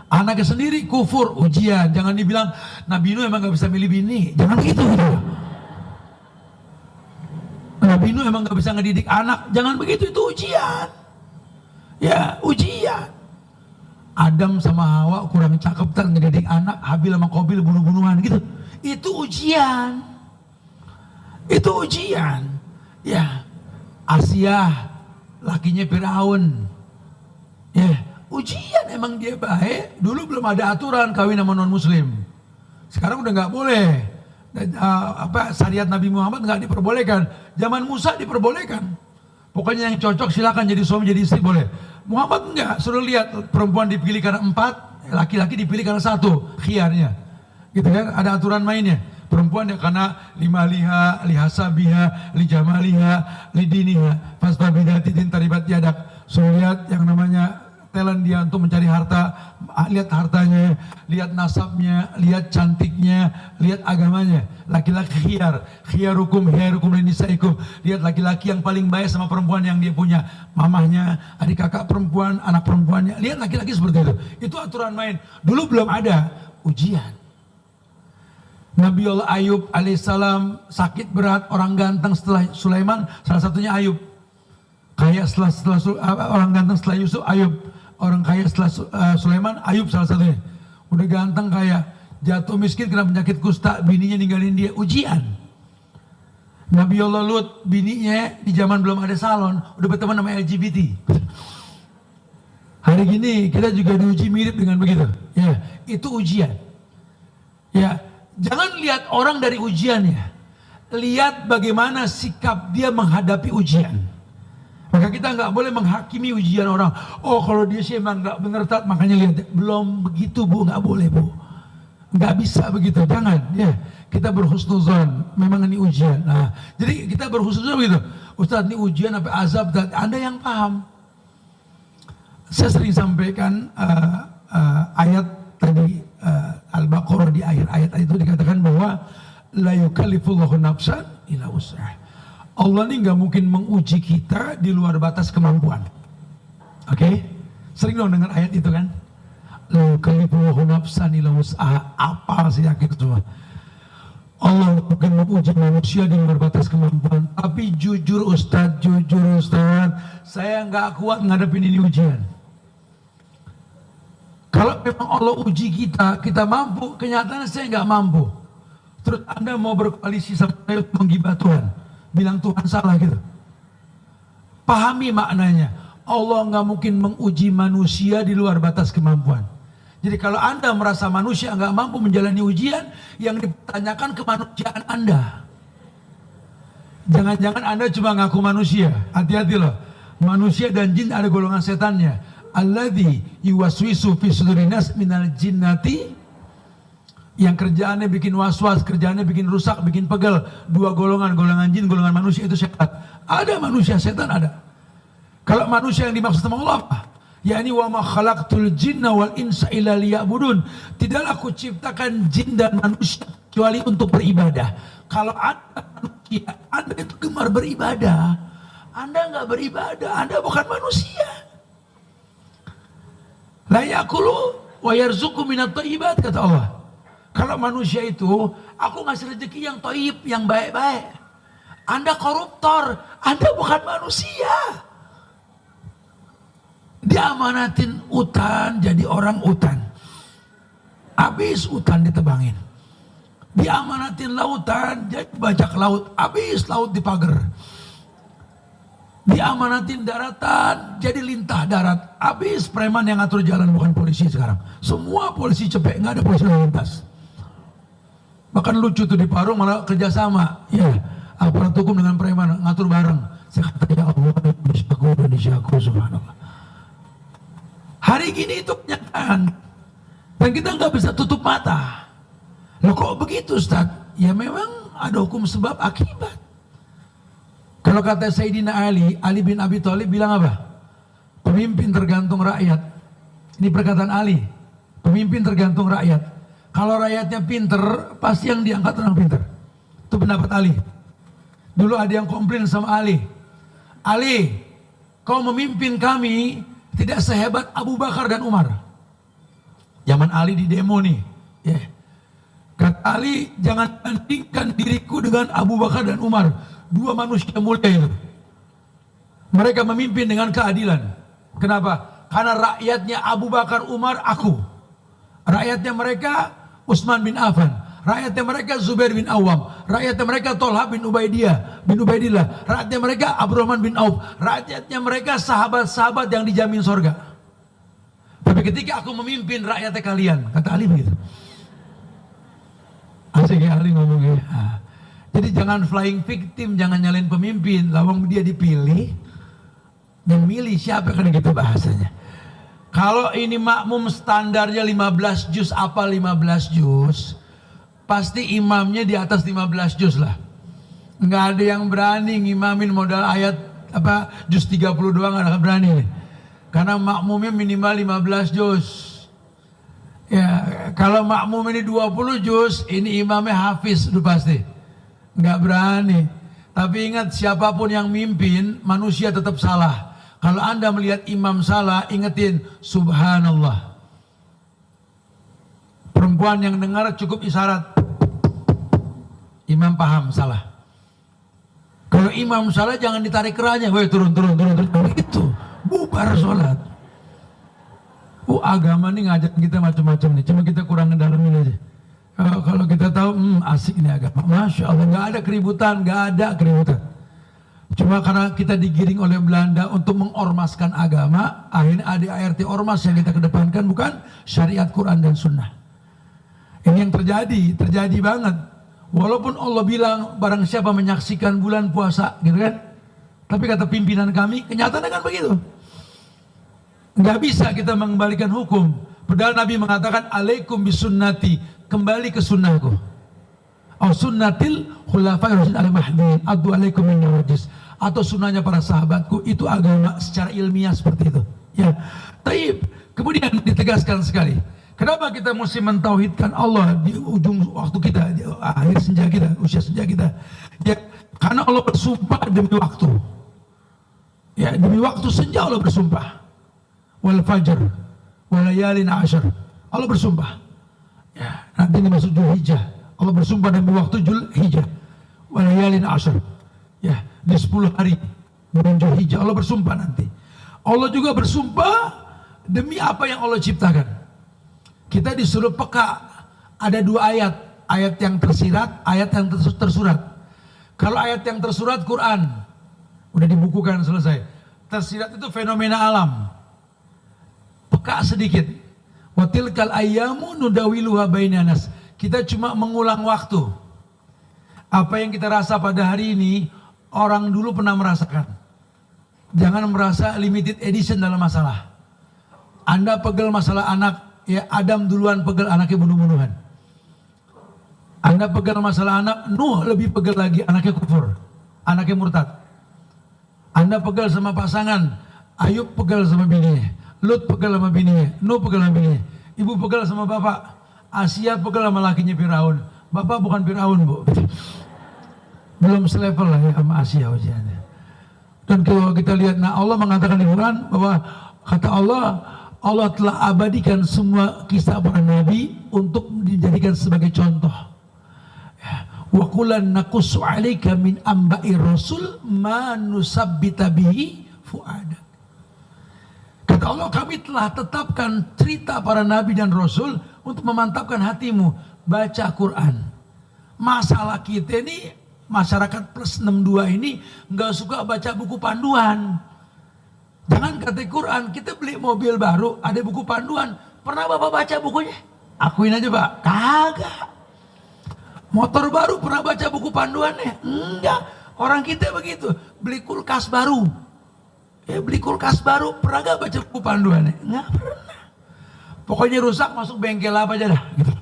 Anaknya sendiri kufur, ujian. Jangan dibilang Nabi Nuh emang gak bisa milih bini. Jangan begitu gitu. Nabi Nuh emang gak bisa ngedidik anak. Jangan begitu, itu ujian. Ya, ujian. Adam sama Hawa kurang cakep kan ngedidik anak. Habil sama Qabil bunuh-bunuhan gitu. Itu ujian. Itu ujian. Ya, Asia lakinya Firaun. Ya, ujian, emang dia baik. Dulu belum ada aturan kawin sama non muslim. Sekarang udah nggak boleh. Syariat Nabi Muhammad nggak diperbolehkan. Zaman Musa diperbolehkan. Pokoknya yang cocok silakan jadi suami jadi istri boleh. Muhammad enggak, suruh lihat perempuan dipilih karena 4, laki-laki dipilih karena 1, khiyarnya. Gitu kan, ada aturan mainnya. Perempuan ya karena limaliha, lihasabiha, lijamaliha, lidiniha, fastabidati din taribat yadak. Suruh lihat yang namanya talent dia untuk mencari harta, lihat hartanya, lihat nasabnya, lihat cantiknya, lihat agamanya. Laki-laki khiyarukum linisaikum. Lihat laki-laki yang paling baik sama perempuan yang dia punya, mamahnya, adik kakak perempuan, anak perempuannya. Lihat laki-laki seperti itu. Itu aturan main. Dulu belum ada, ujian. Nabi Allah Ayub alaihissalam sakit berat, orang ganteng setelah Sulaiman, salah satunya Ayub. Kaya setelah orang ganteng setelah Yusuf, Ayub. Orang kaya setelah Sulaiman, Ayub salah satunya. Udah ganteng kaya, jatuh miskin kena penyakit kusta, bininya ninggalin dia, ujian. Nabi Allah Lut, bininya di zaman belum ada salon, udah berteman sama LGBT. Hari gini kita juga diuji mirip dengan begitu. Ya, itu ujian. Ya, jangan lihat orang dari ujiannya, lihat bagaimana sikap dia menghadapi ujian. Maka kita nggak boleh menghakimi ujian orang. Oh kalau dia sih emang nggak bener tat, makanya lihat. Belum begitu Bu, nggak boleh Bu. Nggak bisa begitu, jangan. Ya, kita berhusnuzon. Memang ini ujian. Nah, jadi kita berhusnuzon begitu. Ustadz ini ujian apa azab? Anda yang paham. Saya sering sampaikan ayat tadi Al-Baqarah, di akhir ayat itu dikatakan bahwa la yukallifullahu nafsan illa wus'aha. Allah ini nggak mungkin menguji kita di luar batas kemampuan. Oke? Sering dong dengar ayat itu kan? La yukallifullahu nafsan illa wus'aha. Apa sih yakin semua? Allah mungkin menguji manusia di luar batas kemampuan. Tapi jujur Ustadz, saya nggak kuat ngadepin ini ujian. Kalau memang Allah uji kita, kita mampu, kenyataannya saya nggak mampu. Terus Anda mau berkoalisi sama saya menggibah Tuhan, bilang Tuhan salah gitu. Pahami maknanya. Allah nggak mungkin menguji manusia di luar batas kemampuan. Jadi kalau Anda merasa manusia nggak mampu menjalani ujian, yang ditanyakan kemanusiaan Anda. Jangan-jangan Anda cuma ngaku manusia. Hati-hati loh. Manusia dan jin ada golongan setannya. Alladzi yuwaswisu fi sudurin nas minal jinnati, yang kerjaannya bikin was-was, kerjaannya bikin rusak, bikin pegel. Dua golongan, golongan jin, golongan manusia, itu setan. Ada manusia, setan ada. Kalau manusia yang dimaksud sama Allah apa? yakni wa ma khalaqtul jinna wal insa illa liya'budun. Tidaklah aku ciptakan jin dan manusia kecuali untuk beribadah. Kalau Anda manusia, Anda itu gemar beribadah. Anda enggak beribadah, Anda bukan manusia. La ya'kulu wa yarzuqu minat thayyibat, kata Allah. Kalau manusia itu, aku ngasih rezeki yang thayyib, yang baik-baik. Anda koruptor, Anda bukan manusia. Diamanatin hutan jadi orang hutan, habis hutan ditebangin. Diamanatin lautan jadi bajak laut, habis laut dipager. Diamanatin daratan jadi lintah darat, habis preman yang ngatur jalan, bukan polisi sekarang. Semua polisi cepet, nggak ada polisi lalu lintas. Bahkan lucu tuh di Parung malah kerjasama, ya aparat hukum dengan preman ngatur bareng. Saya kata ya Allah, Indonesiaku, subhanallah. Hari gini itu kenyataan, dan kita nggak bisa tutup mata. Loh kok begitu Ustaz? Ya memang ada hukum sebab akibat. Kalau kata Sayyidina Ali bin Abi Thalib bilang apa? Pemimpin tergantung rakyat. Ini perkataan Ali. Pemimpin tergantung rakyat. Kalau rakyatnya pinter, pasti yang diangkat orang pinter. Itu pendapat Ali. Dulu ada yang komplain sama Ali. Ali, kau memimpin kami tidak sehebat Abu Bakar dan Umar. Zaman Ali di demo nih. Yeah. Kata Ali, jangan bandingkan diriku dengan Abu Bakar dan Umar. Dua manusia mulia itu. Mereka memimpin dengan keadilan. Kenapa? Karena rakyatnya Abu Bakar, Umar, aku. Rakyatnya mereka Utsman bin Affan. Rakyatnya mereka Zubair bin Awam. Rakyatnya mereka Tolha bin Ubaidillah. Rakyatnya mereka Abdurrahman bin Auf. Rakyatnya mereka sahabat-sahabat yang dijamin sorga. Tapi ketika aku memimpin rakyatnya kalian, kata Ali begitu. Asik ya Ali ngomongnya. Jadi jangan flying victim, jangan nyalain pemimpin. Lawang dia dipilih, yang milih siapa, kan gitu bahasanya. Kalau ini makmum standarnya 15 juz, apa 15 juz, pasti imamnya di atas 15 juz lah. Nggak ada yang berani ngimamin modal ayat apa juz 30 doang, nggak berani nih. Karena makmumnya minimal 15 juz. Ya, kalau makmum ini 20 juz, ini imamnya hafiz udah pasti. Nggak berani. Tapi ingat, siapapun yang mimpin, manusia tetap salah. Kalau Anda melihat imam salah, ingetin subhanallah. Perempuan yang dengar cukup isyarat. Imam paham salah. Kalau imam salah jangan ditarik kerahnya, weh turun. Itu bubar sholat. Agama nih ngajak kita macam-macam nih, cuma kita kurang ngedalamin aja. Kalau kita tahu, asik nih agama. Masya Allah, nggak ada keributan. Cuma karena kita digiring oleh Belanda untuk mengormaskan agama, akhirnya ada ART ormas yang kita kedepankan, bukan syariat Quran dan Sunnah. Ini yang terjadi banget. Walaupun Allah bilang barang siapa menyaksikan bulan puasa, gitu kan? Tapi kata pimpinan kami, kenyataannya kan begitu. Nggak bisa kita mengembalikan hukum. Padahal Nabi mengatakan, alaikum bisunnati, kembali ke sunnahku. Sunnatil khulafai rasyidin al-mahdiyyin, addu alaikum min nawajis. Atau sunnahnya para sahabatku, itu agama secara ilmiah seperti itu. Ya, taib. Kemudian ditegaskan sekali. Kenapa kita mesti mentauhidkan Allah di ujung waktu kita, di akhir senja kita, usia senja kita? Ya, karena Allah bersumpah demi waktu. Ya, demi waktu senja Allah bersumpah. Wal fajr, wal layalin ashar. Allah bersumpah. Ya, nanti ini masuk Zulhijjah. Allah bersumpah demi waktu Zulhijjah. Wal layalin ashar. Ya, di 10 hari bulan Zulhijjah Allah bersumpah nanti. Allah juga bersumpah demi apa yang Allah ciptakan. Kita disuruh peka. Ada 2 ayat. Ayat yang tersirat, ayat yang tersurat. Kalau ayat yang tersurat Quran, udah dibukukan selesai. Tersirat itu fenomena alam. Peka sedikit. Wa tilkal ayyamu nudawiluha bainan nas. Kita cuma mengulang waktu. Apa yang kita rasa pada hari ini, orang dulu pernah merasakan. Jangan merasa limited edition dalam masalah. Anda pegel masalah anak, ya Adam duluan pegel anaknya bunuh-bunuhan. Anda pegel masalah anak, Nuh lebih pegel lagi, anaknya kufur, anaknya murtad. Anda pegel sama pasangan, Ayub pegal sama bininya, Lut pegal sama bininya, Nuh pegal sama bininya, ibu pegal sama bapak, Asia pegal sama lakinya Firaun. Bapak bukan Firaun, Bu. Belum selevel lah ya sama Asia ujiannya. Dan kalau kita lihat, nah Allah mengatakan di Quran bahwa kata Allah, Allah telah abadikan semua kisah para nabi untuk dijadikan sebagai contoh. Wa qulan naqussu 'alaika min amba'i rasul ma nusabbita bihi fuadak. Kata Allah, kami telah tetapkan cerita para nabi dan rasul untuk memantapkan hatimu. Baca Quran. Masalah kita ini, masyarakat plus 62 ini nggak suka baca buku panduan. Jangan kata Quran, kita beli mobil baru, ada buku panduan. Pernah Bapak baca bukunya? Akuin aja Pak, kagak. Motor baru pernah baca buku panduannya? Enggak. Orang kita begitu, beli kulkas baru. Beli kulkas baru, pernah gak baca buku panduannya? Enggak pernah. Pokoknya rusak, masuk bengkel apa aja dah. Gitu.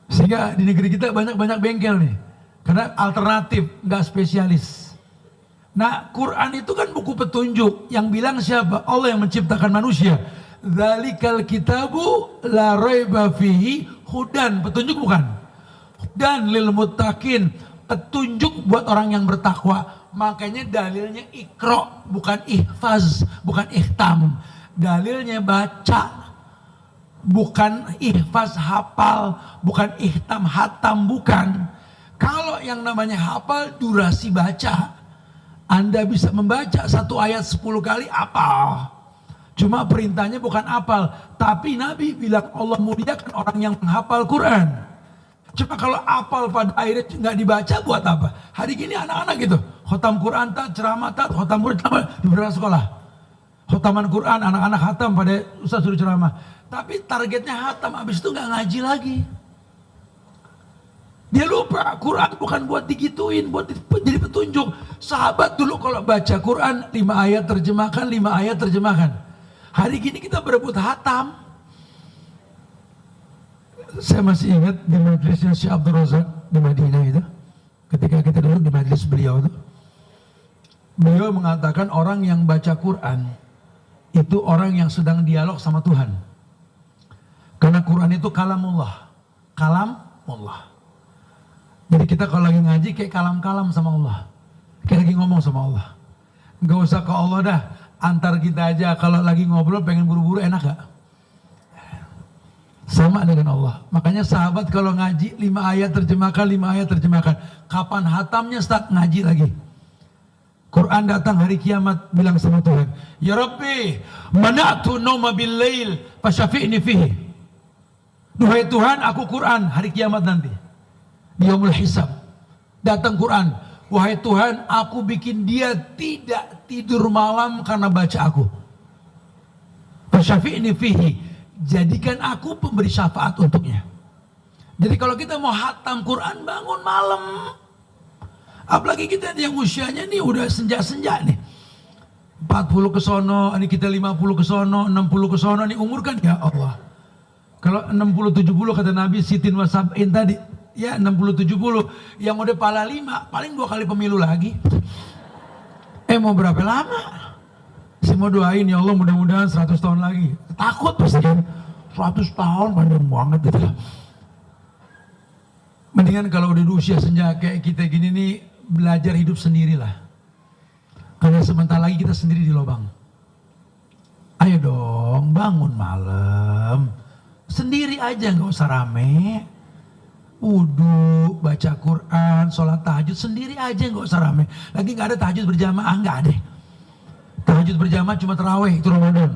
Sehingga di negeri kita banyak-banyak bengkel nih. Karena alternatif, gak spesialis. Nah, Quran itu kan buku petunjuk. Yang bilang siapa? Allah yang menciptakan manusia. Dzalikal kitabu la raiba fihi hudan. Petunjuk bukan? Dan lil muttaqin, petunjuk buat orang yang bertakwa. Makanya dalilnya ikra, bukan ihfaz, bukan ihtam. Dalilnya baca. Bukan ihfaz hafal, bukan ihtam hatam, bukan. Kalau yang namanya hafal durasi baca. Anda bisa membaca satu ayat 10 kali hafal. Cuma perintahnya bukan hafal, tapi Nabi bilang Allah muliakan orang yang menghafal Quran. Cuma kalau hafal pada akhirnya nggak dibaca buat apa? Hari gini anak-anak gitu, khotam Quran tak, ceramah tak, khotam Quran di beberapa sekolah. Khotaman Quran, anak-anak khatam pada ustaz suruh ceramah. Tapi targetnya hatam, habis itu nggak ngaji lagi. Dia lupa, Quran bukan buat digituin, buat jadi petunjuk. Sahabat dulu kalau baca Quran, 5 ayat terjemahkan, 5 ayat terjemahkan. Hari gini kita berebut hatam. Saya masih ingat di majelisnya Syekh Abdul Razak di Madinah itu. Ketika kita duduk di majelis beliau itu. Beliau mengatakan orang yang baca Quran, itu orang yang sedang dialog sama Tuhan. Karena Quran itu kalamullah. Kalamullah. Jadi kita kalau lagi ngaji kayak kalam-kalam sama Allah. Kayak lagi ngomong sama Allah. Gak usah ke Allah dah. Antar kita aja kalau lagi ngobrol pengen buru-buru enak gak? Sama dengan Allah. Makanya sahabat kalau ngaji 5 ayat terjemahkan, 5 ayat terjemahkan. Kapan hatamnya start ngaji lagi? Quran datang hari kiamat bilang sama Tuhan, Ya Rabbi, mana'tu nawma bil lail fasyafi'ni fihi. Duhai Tuhan, aku Quran hari kiamat nanti. Di yaumul hisab. Datang Quran, wahai Tuhan, aku bikin dia tidak tidur malam karena baca aku. Fasyafi'ni fihi. Jadikan aku pemberi syafaat untuknya. Jadi kalau kita mau hatam Quran, bangun malam. Apalagi kita yang usianya nih udah senja-senja nih. 40 ke sono, ini kita 50 ke sono, 60 ke sono, nih umur kan ya Allah. Kalau 60-70 kata Nabi Sitin Wasab'in tadi, ya 60-70, yang udah pala 5, paling 2 kali pemilu lagi. Mau berapa lama? Saya mau doain ya Allah mudah-mudahan 100 tahun lagi. Takut pasti kan, 100 tahun panjang banget gitu. Mendingan kalau udah di usia senja kayak kita gini nih, belajar hidup sendirilah. Karena sebentar lagi kita sendiri di lubang. Ayo dong, bangun malam. Sendiri aja, nggak usah rame. Wudu, baca Quran, sholat tahajud, sendiri aja nggak usah rame. Lagi nggak ada tahajud berjamaah, nggak ada. Tahajud berjamaah cuma terawih, itu Ramadan.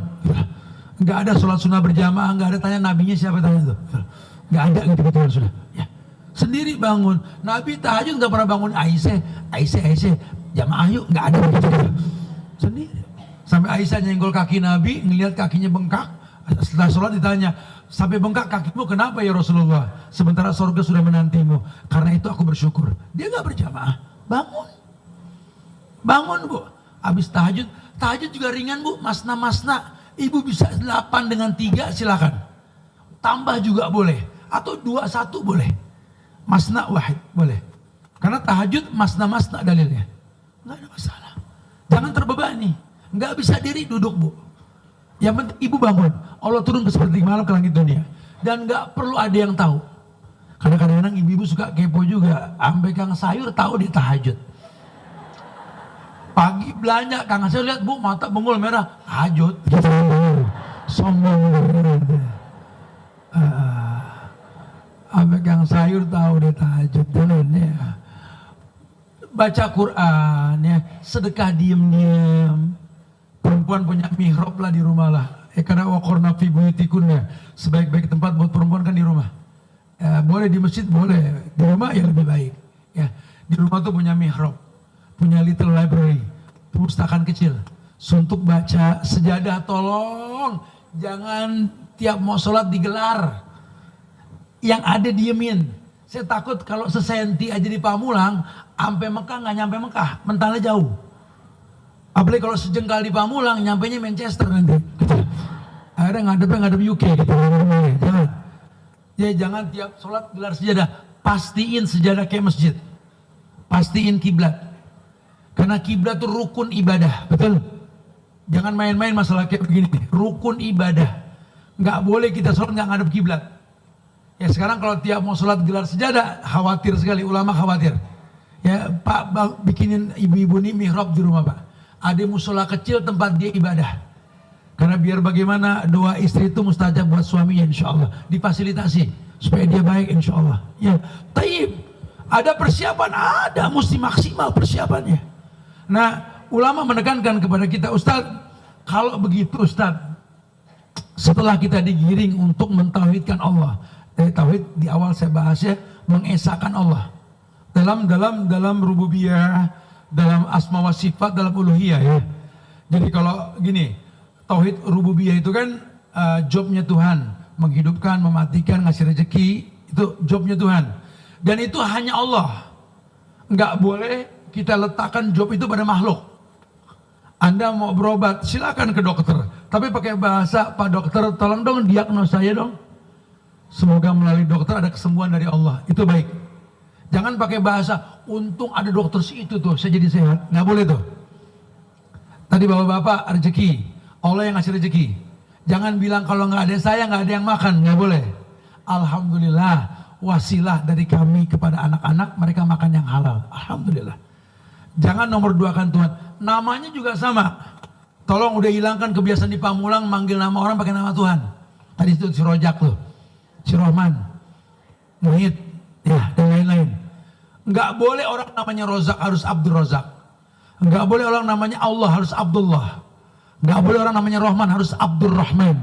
Nggak ada sholat sunnah berjamaah, nggak ada tanya nabinya siapa tanya tuh. Nggak ada gitu-gituan sudah. Ya. Sendiri bangun. Nabi tahajud nggak pernah bangun Aisyah, jamaah yuk, nggak ada begitu. Sendiri. Sampai Aisyah nyenggol kaki Nabi, ngelihat kakinya bengkak. Setelah sholat ditanya, sampai bengkak kakimu kenapa ya Rasulullah? Sementara surga sudah menantimu. Karena itu aku bersyukur. Dia nggak berjamaah, bangun bu. Habis tahajud juga ringan bu, masna. Ibu bisa 8 dengan 3 silakan. Tambah juga boleh, atau 2-1 boleh. Masna wahid boleh. Karena tahajud masna dalilnya. Nggak ada masalah. Jangan terbebani. Nggak bisa diri, duduk Bu. Yang penting ibu bangun. Allah turun ke seperti malam ke langit dunia. Dan nggak perlu ada yang tahu. Karena kadang-kadang ibu-ibu suka kepo juga. Sampai Kang Sayur tahu di tahajud. Pagi belanja, Kang Sayur lihat Bu mata bengul merah. Tahajud. Sombong. Sampai Kang Sayur tahu di tahajud. Ya. Baca Quran ya, sedekah diem-diem. Perempuan punya mihrab lah di rumah lah. Karena waqorna fi buyutikunna, sebaik-baik tempat buat perempuan kan di rumah. Boleh di masjid, boleh di rumah ya lebih baik. Ya, di rumah tuh punya mihrab, punya little library, perpustakaan kecil. Suntuk baca, sejadah tolong jangan tiap mau sholat digelar. Yang ada diemin. Saya takut kalau sesenti aja di Pamulang, sampai Mekah nggak nyampe Mekah, mentalnya jauh. Apalagi kalau sejengkal di Pamulang, nyampenya Manchester nanti. Gitu. Akhirnya ngadep UK gitu. Jangan. Ya jangan tiap sholat gelar sejadah. Pastiin sejadah kayak masjid. Pastiin kiblat. Karena kiblat itu rukun ibadah, betul? Jangan main-main masalah kayak begini. Rukun ibadah. Nggak boleh kita sholat nggak ngadep kiblat. Ya sekarang kalau tiap mau sholat gelar sejadah, khawatir sekali, ulama khawatir. Ya Pak bikinin ibu-ibu ini mihrab di rumah Pak. Ada musola kecil tempat dia ibadah. Karena biar bagaimana doa istri itu mustajab buat suaminya insya Allah. Difasilitasi supaya dia baik insya Allah. Ya, taib. Ada persiapan, ada, mesti maksimal persiapannya. Nah, ulama menekankan kepada kita, Ustadz, kalau begitu Ustadz, setelah kita digiring untuk mentauhidkan Allah, dari tauhid di awal saya bahas ya, mengesahkan Allah. Dalam rububiyah, dalam asma wa sifat, dalam uluhiyah ya. Jadi kalau gini, tauhid rububiyah itu kan jobnya Tuhan, menghidupkan, mematikan, ngasih rezeki, itu jobnya Tuhan. Dan itu hanya Allah. Nggak boleh kita letakkan job itu pada makhluk. Anda mau berobat, silakan ke dokter. Tapi pakai bahasa, Pak dokter tolong dong diagnos saya dong. Semoga melalui dokter ada kesembuhan dari Allah. Itu baik. Jangan pakai bahasa, untung ada dokter si itu tuh, saya jadi sehat. Nggak boleh tuh. Tadi bapak-bapak rezeki, Allah yang ngasih rezeki. Jangan bilang kalau nggak ada saya nggak ada yang makan, nggak boleh. Alhamdulillah, wasilah dari kami kepada anak-anak, mereka makan yang halal. Alhamdulillah. Jangan nomor duakan Tuhan. Namanya juga sama. Tolong udah hilangkan kebiasaan di Pamulang manggil nama orang pakai nama Tuhan. Tadi itu si Rojak tuh, si Rohman, Muhid, ya dan lain-lain. Nggak boleh orang namanya Rozak harus Abdul Rozak. Nggak boleh orang namanya Allah harus Abdullah. Nggak boleh orang namanya Rahman harus Abdul Rahman.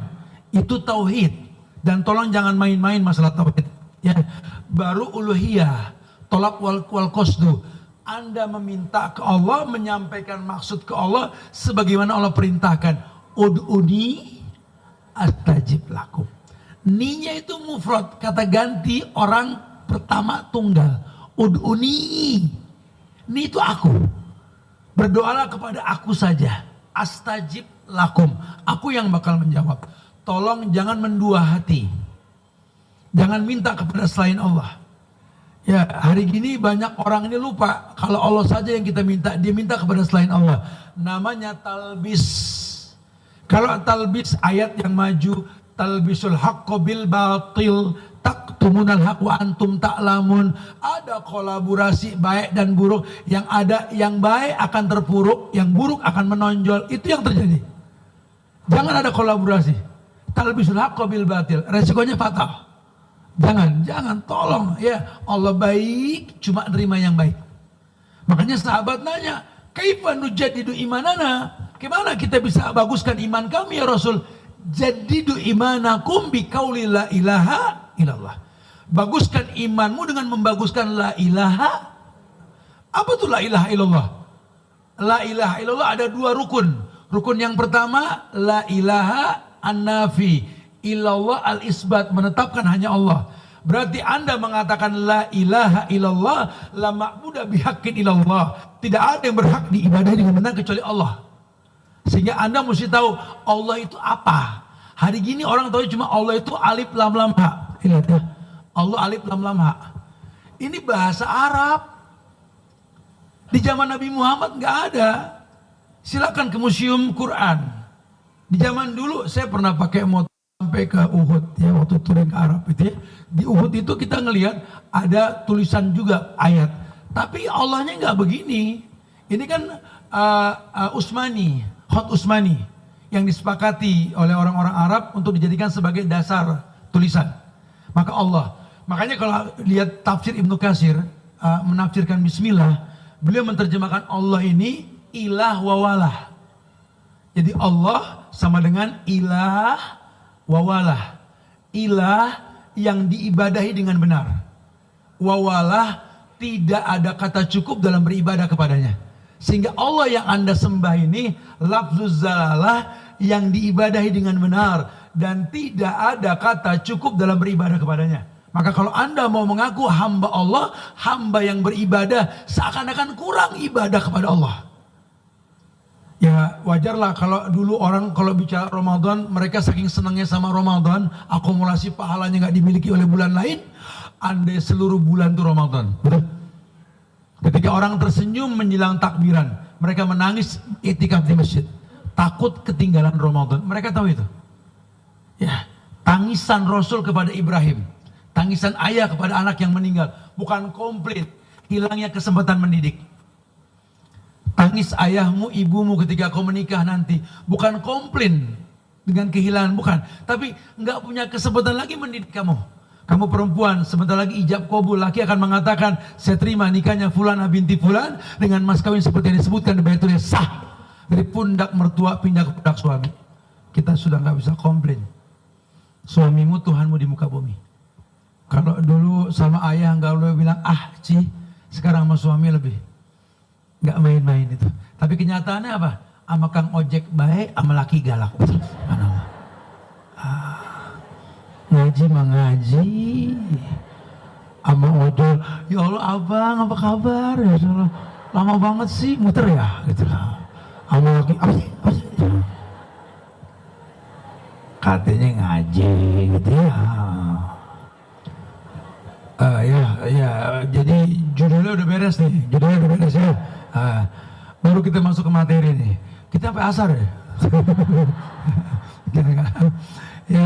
Itu tauhid. Dan tolong jangan main-main masalah tauhid. Ya, baru uluhiyah, tolak wal qasdu. Anda meminta ke Allah, menyampaikan maksud ke Allah sebagaimana Allah perintahkan. Ud'uni astajib lakum. Ni-nya itu mufrad, kata ganti orang pertama tunggal. Ud'uni. Ni itu aku. Berdoalah kepada aku saja. Astajib lakum. Aku yang bakal menjawab. Tolong jangan mendua hati. Jangan minta kepada selain Allah. Ya, hari gini banyak orang ini lupa. Kalau Allah saja yang kita minta, dia minta kepada selain Allah. Namanya talbis. Kalau talbis ayat yang maju, talbisul haqqo bil batil, taktumunal haq wa antum ta'lamun. Ada kolaborasi baik dan buruk. Yang ada yang baik akan terpuruk, yang buruk akan menonjol. Itu yang terjadi. Jangan ada kolaborasi. Talbisul haqqo bil batil, resikonya fatal. Jangan, tolong ya. Allah baik, cuma nerima yang baik. Makanya sahabat nanya, kaifa nujaddidu imanana? Gimana kita bisa baguskan iman kami ya Rasul? Jaddidu imanakum biqauli la ilaha illallah. Baguskan imanmu dengan membaguskan la ilaha. Apa tuh la ilaha illallah? La ilaha illallah ada dua rukun. Rukun yang pertama, la ilaha an-nafi. Illallah al-isbat, menetapkan hanya Allah. Berarti Anda mengatakan la ilaha illallah, la ma'budu bihaqqin illallah. Tidak ada yang berhak diibadahi dengan benar kecuali Allah. Sehingga Anda mesti tahu Allah itu apa. Hari gini orang tahu cuma Allah itu alif lam lam ha. Lihat ya. Allah alif lam lam ha. Ini bahasa Arab. Di zaman Nabi Muhammad nggak ada. Silakan ke museum Quran. Di zaman dulu saya pernah pakai motor sampai ke Uhud ya, waktu touring ke Arab itu ya. Di Uhud itu kita ngelihat ada tulisan juga ayat. Tapi Allahnya nggak begini. Ini kan Utsmani, Khot Utsmani yang disepakati oleh orang-orang Arab untuk dijadikan sebagai dasar tulisan. Makanya kalau lihat tafsir Ibnu Katsir menafsirkan Bismillah, beliau menerjemahkan Allah ini ilah wawalah. Jadi Allah sama dengan ilah wawalah. Ilah yang diibadahi dengan benar. Wawalah tidak ada kata cukup dalam beribadah kepadanya. Sehingga Allah yang Anda sembah ini lafzuz zalalah yang diibadahi dengan benar dan tidak ada kata cukup dalam beribadah kepadanya. Maka kalau Anda mau mengaku hamba Allah, hamba yang beribadah, seakan-akan kurang ibadah kepada Allah. Ya wajarlah kalau dulu orang kalau bicara Ramadan, mereka saking senangnya sama Ramadan, akumulasi pahalanya nggak dimiliki oleh bulan lain, andai seluruh bulan itu Ramadan. Betul? Ketika orang tersenyum menjelang takbiran, mereka menangis i'tikaf di masjid, takut ketinggalan Ramadan. Mereka tahu itu. Ya, tangisan Rasul kepada Ibrahim, tangisan ayah kepada anak yang meninggal, bukan komplit hilangnya kesempatan mendidik. Tangis ayahmu, ibumu ketika kau menikah nanti, bukan komplain dengan kehilangan, bukan, tapi nggak punya kesempatan lagi mendidik kamu. Kamu perempuan, sebentar lagi ijab kabul, laki akan mengatakan, saya terima nikahnya Fulana binti Fulan dengan mas kawin seperti yang disebutkan di Baitulnya sah. Dari pundak mertua pindah ke pundak suami. Kita sudah nggak bisa komplain. Suamimu Tuhanmu di muka bumi. Kalau dulu sama ayah nggak boleh bilang Ci, sekarang sama suami lebih nggak main-main itu. Tapi kenyataannya apa? Sama kang ojek baik, sama laki galak. Ngaji mah ngaji, sama ojol, ya Allah abang apa kabar? Ya Allah, lama banget sih muter ya, gitu lah. Sama laki, apa sih? Katanya ngaji, gitu ya. Ya, jadi judulnya udah beres nih, ya. Baru kita masuk ke materi nih. Kita sampai asar ya. Ya,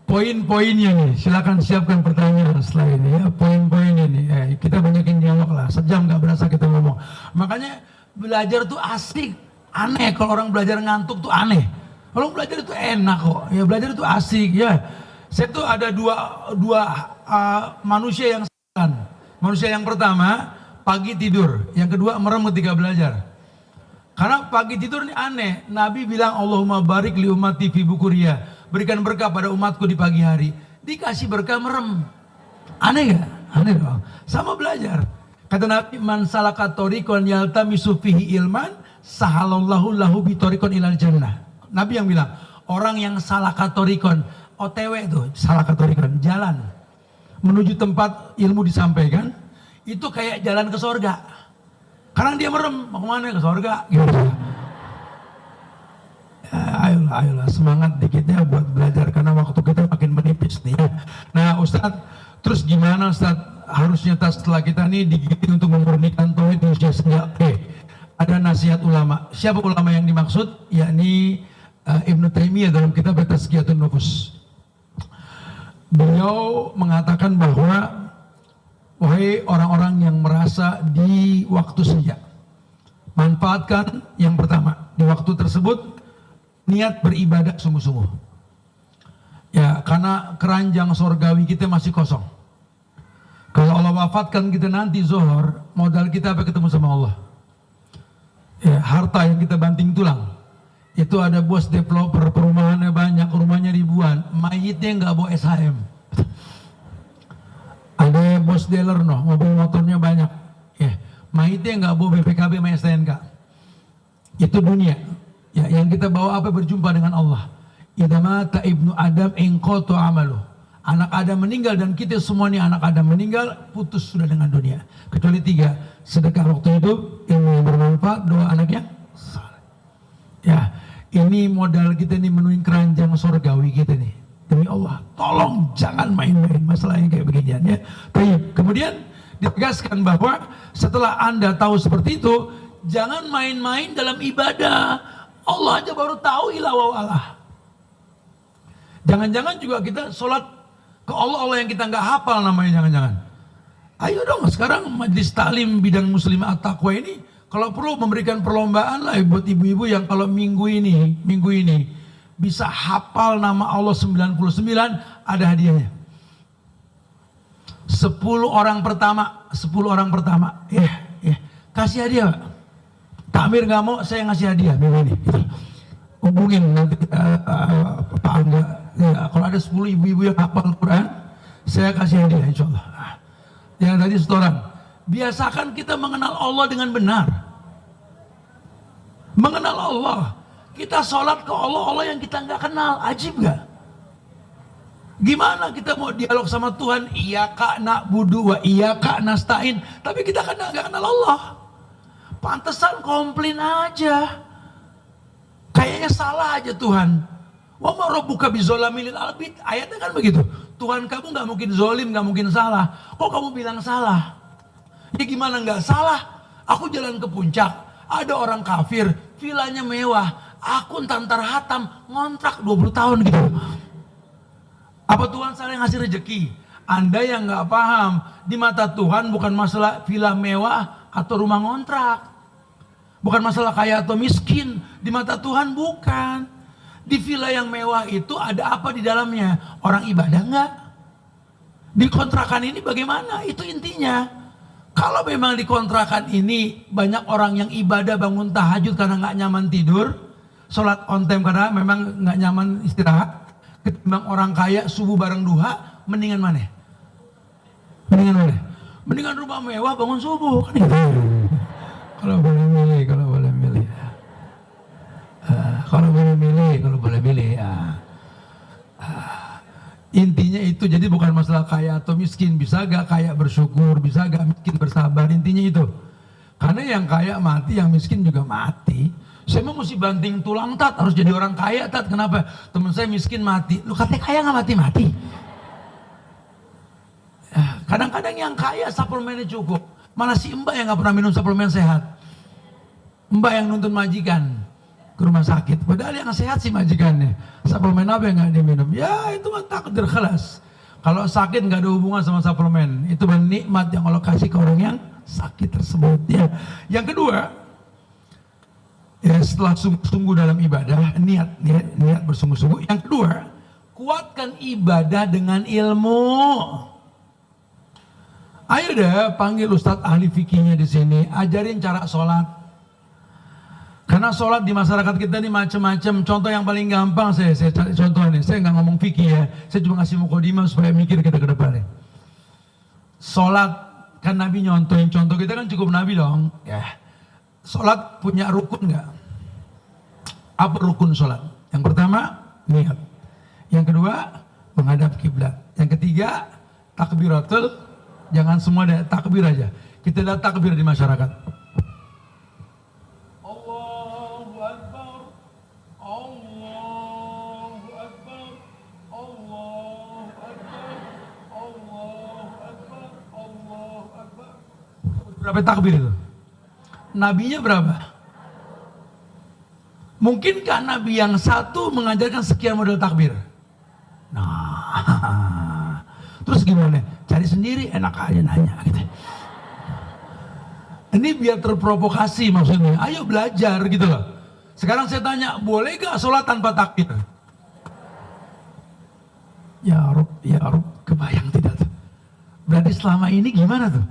poin-poinnya nih. Silakan siapkan pertanyaan setelah ini ya. Poin-poinnya nih. Kita banyakin dialog lah. Sejam nggak berasa kita ngomong. Makanya belajar tuh asik. Aneh kalau orang belajar ngantuk tuh aneh. Kalau belajar itu enak kok. Ya belajar itu asik ya. Saya tuh ada dua manusia yang sama. Manusia yang pertama pagi tidur, yang kedua merem ketika belajar. Karena pagi tidur ini aneh. Nabi bilang Allahumma barik li ummati fi bukuria, berikan berkah pada umatku di pagi hari. Dikasih berkah merem. Aneh gak? Aneh dong. Sama belajar. Kata Nabi, man salaka tariqan yaltamisu fihi ilman, sahalallahu lahu bi tariqan ilal jannah. Nabi yang bilang, orang yang salaka tariqan, OTW itu salaka tariqan, jalan menuju tempat ilmu disampaikan. Itu kayak jalan ke sorga. Karena dia merem, mau kemana? Ke sorga. Gitu. Ya, ayolah, semangat dikitnya buat belajar. Karena waktu kita makin menipis nih. Nah Ustadz, terus gimana Ustadz? Harusnya setelah kita nih digigitin untuk memurnikan tauhid di usia senja. Ada nasihat ulama. Siapa ulama yang dimaksud? Yakni Ibnu Taimiyah dalam kitab Tazkiyatun Nufus. Beliau mengatakan bahwa wahai orang-orang yang merasa di waktu senja, manfaatkan yang pertama, di waktu tersebut niat beribadah sungguh-sungguh. Ya, karena keranjang sorgawi kita masih kosong. Kalau Allah wafatkan kita nanti zuhur, modal kita apa? Ketemu sama Allah. Ya, harta yang kita banting tulang. Itu ada bos developer, perumahannya banyak, rumahnya ribuan, mayitnya nggak bawa SHM. Ada bos dealer mobil motornya banyak, ya, mayitnya nggak bawa BPKB sama STNK. Itu dunia. Ya, yang kita bawa apa? Berjumpa dengan Allah. Idza mata ibnu Adam inqata amalu. Anak Adam meninggal dan kita semua nih anak Adam meninggal, putus sudah dengan dunia. Kecuali 3, sedekah waktu hidup, ilmu yang bermanfaat, doa anaknya saleh. Ya, ini modal kita nih menuin keranjang surgawi kita nih. Demi Allah, tolong jangan main-main masalah yang kayak beginian ya. Baik, kemudian ditegaskan bahwa setelah Anda tahu seperti itu, jangan main-main dalam ibadah. Allah aja baru tahu ilah wa Allah. Jangan-jangan juga kita sholat ke Allah yang kita nggak hafal namanya, jangan-jangan. Ayo dong sekarang majelis taklim bidang muslimah at-taqwa ini kalau perlu memberikan perlombaan lah buat ibu-ibu yang kalau minggu ini bisa hafal nama Allah 99, ada hadiahnya. 10 orang pertama, kasih hadiah Pak. Takmir nggak mau, saya ngasih hadiah minggu ini. Gitu. Hubungin nanti Pak Angga. Ya, kalau ada 10 ibu-ibu yang hafal Quran, saya kasih hadiah insya Allah. Yang tadi setoran. Biasakan kita mengenal Allah dengan benar. Mengenal Allah. Kita sholat ke Allah yang kita nggak kenal. Ajib gak? Gimana kita mau dialog sama Tuhan? Iyyaka na'budu wa iyyaka nasta'in. Tapi kita kan nggak kenal Allah. Pantesan komplain aja. Kayaknya salah aja Tuhan. Wa ma rabbuka bizolamil lil abid. Ayatnya kan begitu. Tuhan kamu nggak mungkin zolim, nggak mungkin salah. Kok kamu bilang salah? Ya gimana nggak salah? Aku jalan ke puncak, ada orang kafir, vilanya mewah. Aku ntar hatam, ngontrak 20 tahun gitu. Apa Tuhan salah ngasih rezeki? Anda yang nggak paham, di mata Tuhan bukan masalah villa mewah atau rumah ngontrak. Bukan masalah kaya atau miskin. Di mata Tuhan bukan. Di villa yang mewah itu ada apa di dalamnya? Orang ibadah enggak? Di kontrakan ini bagaimana? Itu intinya. Kalau memang di kontrakan ini banyak orang yang ibadah bangun tahajud karena nggak nyaman tidur, sholat on time karena memang nggak nyaman istirahat, ketimbang orang kaya subuh bareng duha, mendingan mana? Mendingan mana? Mendingan rumah mewah bangun subuh kan gitu. Kalau boleh milih, kalau boleh milih. Kalau boleh milih. Intinya itu, jadi bukan masalah kaya atau miskin. Bisa gak kaya bersyukur, bisa gak miskin bersabar, intinya itu. Karena yang kaya mati, yang miskin juga mati. Saya mau mesti banting tulang tat, harus jadi orang kaya tat. Kenapa? Teman saya miskin mati. Lu katanya kaya gak mati-mati? Kadang-kadang yang kaya suplemennya cukup. Malah si mbak yang gak pernah minum suplemen sehat. Mbak yang nuntun majikan ke rumah sakit. Padahal yang sehat sih majikannya. Suplemen apa yang gak diminum? Ya itu mah takdir kelas. Kalau sakit gak ada hubungan sama suplemen. Itu nikmat yang Allah kasih ke orang yang sakit tersebut. Ya. Yang kedua, ya setelah sungguh-sungguh dalam ibadah, niat bersungguh-sungguh. Yang kedua, kuatkan ibadah dengan ilmu. Ayo deh panggil Ustadz ahli fikihnya di sini, ajarin cara sholat. Karena sholat di masyarakat kita ini macam-macam. Contoh yang paling gampang saya contoh ini. Saya nggak ngomong fikih ya, saya cuma ngasih mukadimah supaya mikir kita ke depannya. Sholat kan Nabi nyontohin, contoh kita kan cukup Nabi dong. Ya. Sholat punya rukun nggak? Apa rukun sholat? Yang pertama niat. Yang kedua menghadap kiblat. Yang ketiga takbiratul. Jangan semua ada takbir aja. Kita lihat takbir di masyarakat. Allahu Akbar, Allahu Akbar, Allahu Akbar, Allahu Akbar, Allahu Akbar. Berapa takbir itu? Nabinya berapa? Mungkinkah Nabi yang satu mengajarkan sekian model takbir? Nah, terus gimana? Cari sendiri, enak aja nanya gitu. Ini biar terprovokasi maksudnya. Ayo belajar gitu loh. Sekarang saya tanya, boleh gak sholat tanpa takbir? Ya Rob, kebayang tidak tuh. Berarti selama ini gimana tuh?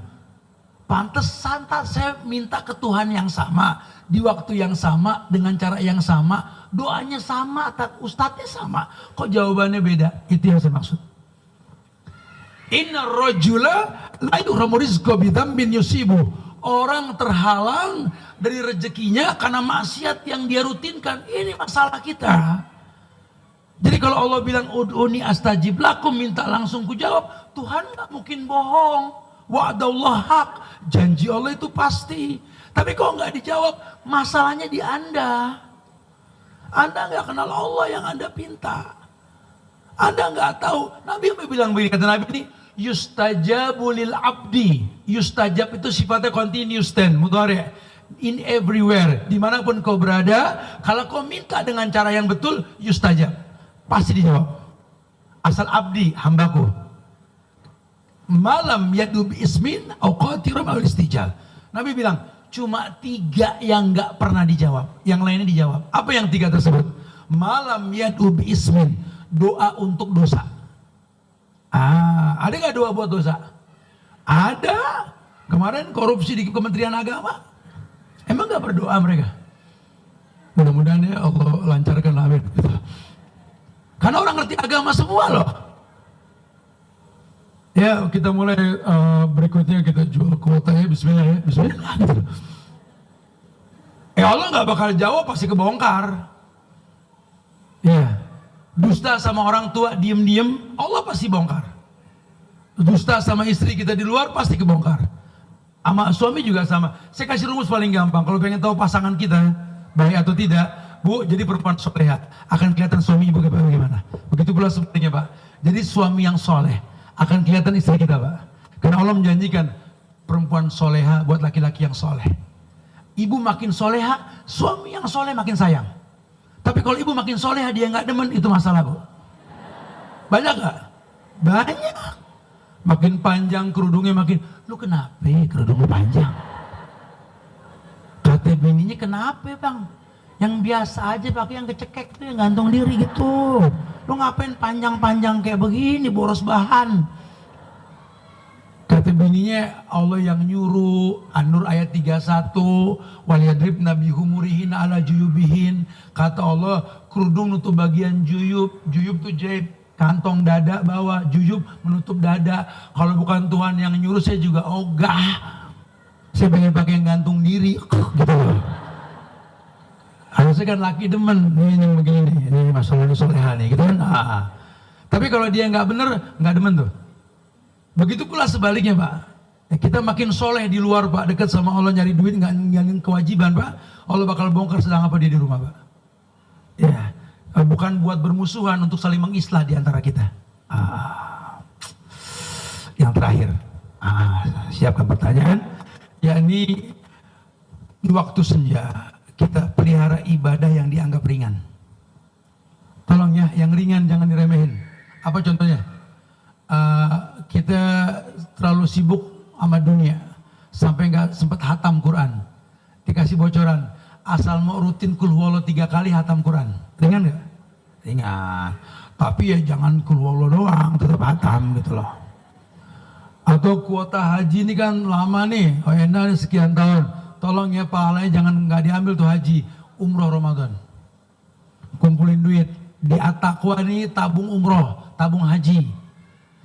Pantesan saya minta ke Tuhan yang sama, di waktu yang sama, dengan cara yang sama, doanya sama, ustadznya sama. Kok jawabannya beda? Itu yang saya maksud. Inna rajula la yuhramu rizqa bidambin yusibu. Orang terhalang dari rezekinya karena maksiat yang dia rutinkan. Ini masalah kita. Jadi kalau Allah bilang ud'uni astajib lakum, minta langsung ku jawab. Tuhan gak mungkin bohong. Wa'adallah haq. Janji Allah itu pasti. Tapi kok gak dijawab, masalahnya di Anda. Anda gak kenal Allah yang Anda pinta. Anda gak tahu. Nabi apa bilang begini, kata Nabi ini, yustajabu lil abdi. Yustajab itu sifatnya continuous tense, mudhari'. in everywhere, dimanapun kau berada, kalau kau minta dengan cara yang betul, yustajab, pasti dijawab. Asal abdi, hambaku. Malam yadu bi ismin au qatirum au istijal. Nabi bilang, cuma 3 yang nggak pernah dijawab, yang lainnya dijawab. Apa yang 3 tersebut? Malam yadu bi ismin, doa untuk dosa. Ada nggak doa buat dosa? Ada. Kemarin korupsi di Kementerian Agama, emang nggak berdoa mereka? Mudah-mudahan ya Allah lancarkan, amin. Gitu. Karena orang ngerti agama semua loh. Ya kita mulai berikutnya kita jual kuotanya, Bismillah ya, Bismillah gitu. Allah nggak bakal jawab, pasti kebongkar. Ya, dusta sama orang tua diem-diem, Allah pasti bongkar. Dusta sama istri kita di luar pasti kebongkar. Sama suami juga sama. Saya kasih rumus paling gampang. Kalau pengen tahu pasangan kita baik atau tidak, Bu, jadi perempuan soleha akan kelihatan suami ibu bagaimana. Begitu pula sebaliknya, Pak. Jadi suami yang soleh akan kelihatan istri kita, Pak. Karena Allah menjanjikan perempuan soleha buat laki-laki yang soleh. Ibu makin soleha, suami yang soleh makin sayang. Tapi kalau ibu makin soleha dia nggak demen, itu masalah, Bu. Banyak nggak? Banyak. Makin panjang kerudungnya makin, lu kenapa kerudungnya panjang? Kata bininya, kenapa bang? Yang biasa aja pakai yang kecekek tuh, yang gantung diri gitu. Lu ngapain panjang-panjang kayak begini, boros bahan? Kata bininya, Allah yang nyuruh. An-Nur ayat 31, waliyadribna bihumurihin ala juyubihin. Kata Allah, kerudung nutup bagian juyub. Juyub tuh jahit, kantong dada bawah, juyub menutup dada. Kalau bukan Tuhan yang nyuruh, saya juga ogah. Saya pengen pakai yang gantung diri, gitu loh. Harusnya kan laki demen, ini begini nih, ini masalah ini soleha nih, gitu kan. Tapi kalau dia nggak bener, nggak demen tuh. Begitu pula sebaliknya, Pak. Kita makin soleh di luar, Pak, dekat sama Allah, nyari duit, nggak ngilangin kewajiban, Pak. Allah bakal bongkar sedang apa dia di rumah, Pak. Ya, bukan buat bermusuhan, untuk saling mengislah di antara kita. Yang terakhir, siapkan pertanyaan. Yakni di waktu senja kita pelihara ibadah yang dianggap ringan. Tolong ya, yang ringan jangan diremehin. Apa contohnya? Kita terlalu sibuk sama dunia sampai nggak sempat hatam Quran. Dikasih bocoran, asal mau rutin kul huwallahu 3 kali hatam Quran. Ringan nggak? Ringan. Tapi ya jangan kul huwallahu doang, tetap hatam gitu loh. Atau kuota haji ini kan lama nih, enak sekian tahun. Tolong ya pahalanya jangan nggak diambil tuh haji, umroh Ramadan. Kumpulin duit di At-Taqwa nih, tabung umroh, tabung haji.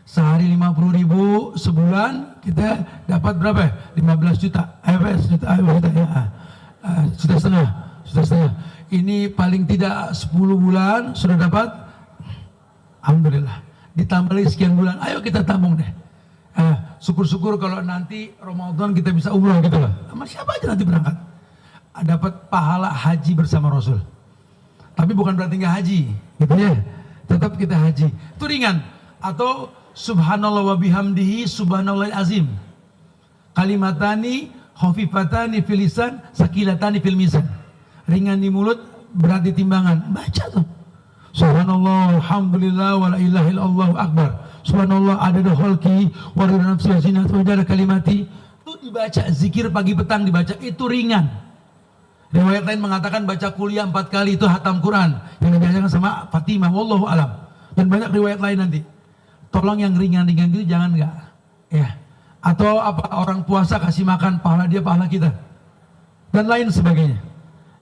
Sehari 50.000, sebulan kita dapat berapa? 15 juta. Juta setengah. Ini paling tidak 10 bulan sudah dapat. Alhamdulillah. Ditambah lagi sekian bulan. Ayo kita tabung deh. Syukur-syukur kalau nanti Ramadan kita bisa umroh gitu loh. Sama siapa aja nanti berangkat. Dapat pahala haji bersama Rasul. Tapi bukan berarti nggak haji, gitu ya. Tetap kita haji. Itu ringan. Atau subhanallah wa bihamdihi subhanallahil azim. Kalimatani khafifatani fil lisan sakilatani fil mizan. Ringan di mulut, berat di timbangan. Baca tuh. Subhanallah, alhamdulillah, wa la ilaha illallah akbar. Subhanallah adada khalqi wa ridha nafsi wa zinata wa jalla kalimati. Itu dibaca, zikir pagi petang dibaca, itu ringan. Riwayat lain mengatakan baca kuliah 4 kali itu hatam Quran yang diajarkan sama Fatimah, wallahu alam. Dan banyak riwayat lain nanti. Tolong yang ringan-ringan gitu jangan enggak. Ya. Atau apa, orang puasa kasih makan, pahala dia pahala kita. Dan lain sebagainya.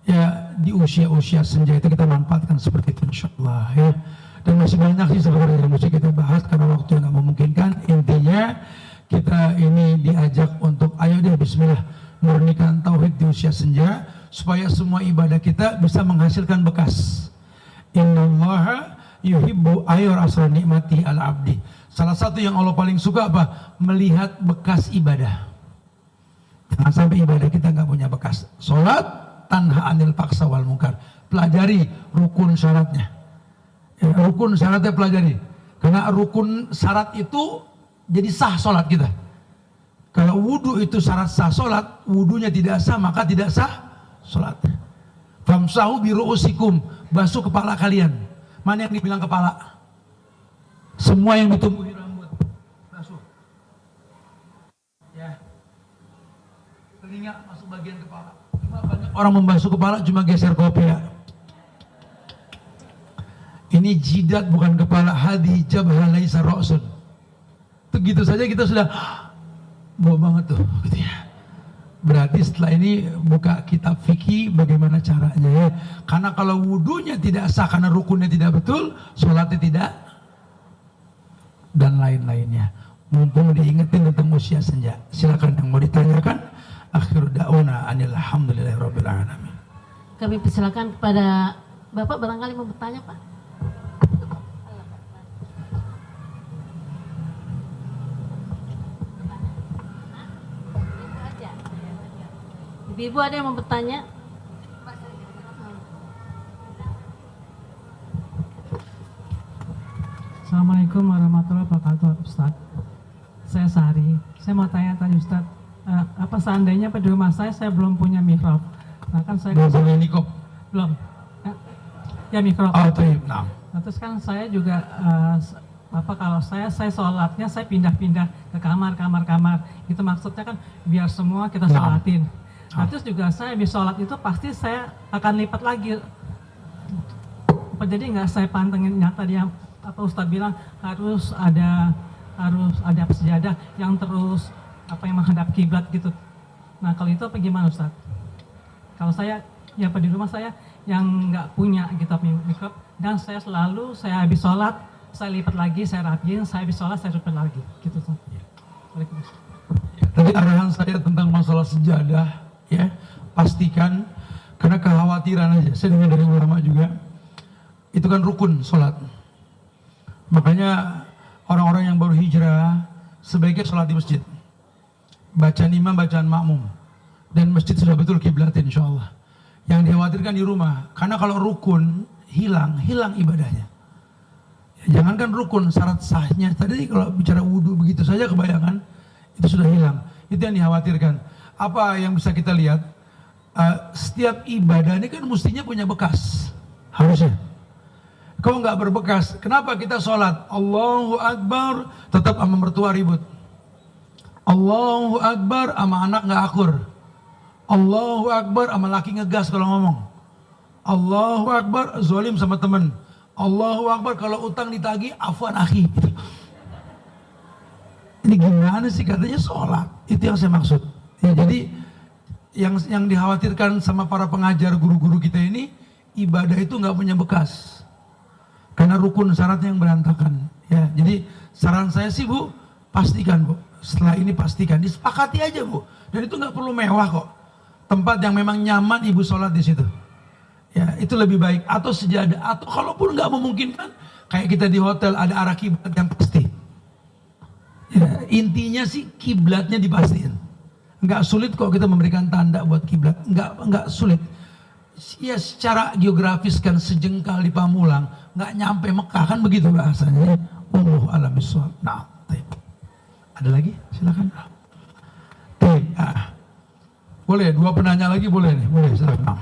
Ya, di usia-usia senja itu kita manfaatkan seperti itu insyaallah ya. Dan masih banyak sih sebenarnya yang mesti kita bahas karena waktu nggak memungkinkan. Intinya kita ini diajak untuk ayo deh bismillah murnikan tauhid di usia senja supaya semua ibadah kita bisa menghasilkan bekas. Innallaha yuhibbu ayyur asra nikmati al abdi. Salah satu yang Allah paling suka apa? Melihat bekas ibadah. Jangan sampai ibadah kita nggak punya bekas. Salat tanha anil faksa wal munkar. Pelajari rukun syaratnya. Ya, rukun syaratnya pelajari. Karena rukun syarat itu jadi sah sholat kita. Kalau wudhu itu syarat sah sholat, wudhunya tidak sah maka tidak sah sholat. Famsahu biru'usikum, basuh kepala kalian. Mana yang dibilang kepala? Semua yang ditumbuhi rambut, basuh. Ya. Telinga masuk bagian kepala. Cuma banyak orang membasuh kepala cuma geser kopea. Ini jidat bukan kepala. Hadi jabha laisa ra'sun. Begitu saja kita sudah bau banget tuh, gitu ya. Berarti setelah ini buka kitab fikih bagaimana caranya ya. Karena kalau wudhunya tidak sah karena rukunnya tidak betul, sholatnya tidak, dan lain-lainnya. Mumpung diingetin tentang usia senja. Silakan yang mau ditanyakan. Akhir da'wana alhamdulillahirabbil alamin. Kami persilakan kepada Bapak barangkali mau bertanya, Pak. Ibu ada yang mau bertanya? Assalamualaikum warahmatullahi wabarakatuh, Ustaz. Saya Sari. Saya mau tanya tadi Ustaz, apa seandainya di rumah saya belum punya mihrab. Nah kan saya Belum punya nikop? belum. Ya mihrab. Oh, taib. Nah. Nah, terus kan saya juga kalau saya sholatnya saya pindah-pindah ke kamar. Itu maksudnya kan biar semua kita sholatin. Nah, terus juga saya habis sholat itu pasti saya akan lipat lagi. Jadi nggak saya pantengin yang tadi yang apa Ustadz bilang harus ada sejadah yang terus yang menghadap kiblat gitu. Nah kalau itu apa gimana Ustadz? Kalau saya ya di rumah saya yang nggak punya gitu mikrop, dan saya habis sholat saya lipat lagi, saya rapiin, saya habis sholat saya lipat lagi gitu Ustadz. Tadi arahan saya tentang masalah sejadah. Ya, pastikan, karena kekhawatiran aja, saya dengar dari ulama juga, itu kan rukun sholat. Makanya orang-orang yang baru hijrah sebaiknya sholat di masjid, bacaan imam, bacaan makmum, dan masjid sudah betul kiblatin insya Allah. Yang dikhawatirkan di rumah, karena kalau rukun hilang ibadahnya. Ya, jangankan rukun, syarat sahnya tadi kalau bicara wudhu begitu saja kebayangan itu sudah hilang. Itu yang dikhawatirkan. Apa yang bisa kita lihat, setiap ibadah ini kan mestinya punya bekas, harusnya. Kalau nggak berbekas, kenapa kita sholat Allahu Akbar tetap sama mertua ribut, Allahu Akbar sama anak nggak akur, Allahu Akbar sama laki ngegas kalau ngomong, Allahu Akbar zolim sama temen, Allahu Akbar kalau utang ditagih afwan akhi. Ini gimana sih, katanya sholat? Itu yang saya maksud. Ya, jadi yang dikhawatirkan sama para pengajar guru-guru kita ini, ibadah itu nggak punya bekas karena rukun syaratnya yang berantakan. Ya, jadi saran saya sih Bu, pastikan Bu, setelah ini pastikan disepakati aja Bu, dan itu nggak perlu mewah kok, tempat yang memang nyaman ibu sholat di situ. Ya, itu lebih baik. Atau sejadah, atau kalaupun nggak memungkinkan, kayak kita di hotel ada arah kiblat yang pasti. Ya, intinya sih kiblatnya dipastiin. Nggak sulit kok kita memberikan tanda buat kiblat, nggak sulit. Ya secara geografis kan sejengkal di Pamulang, nggak nyampe Mekah kan begitu bahasanya. Wallahu a'lam bishawab. Nah, ada lagi? Silakan. Boleh, dua penanya lagi boleh nih, boleh silakan.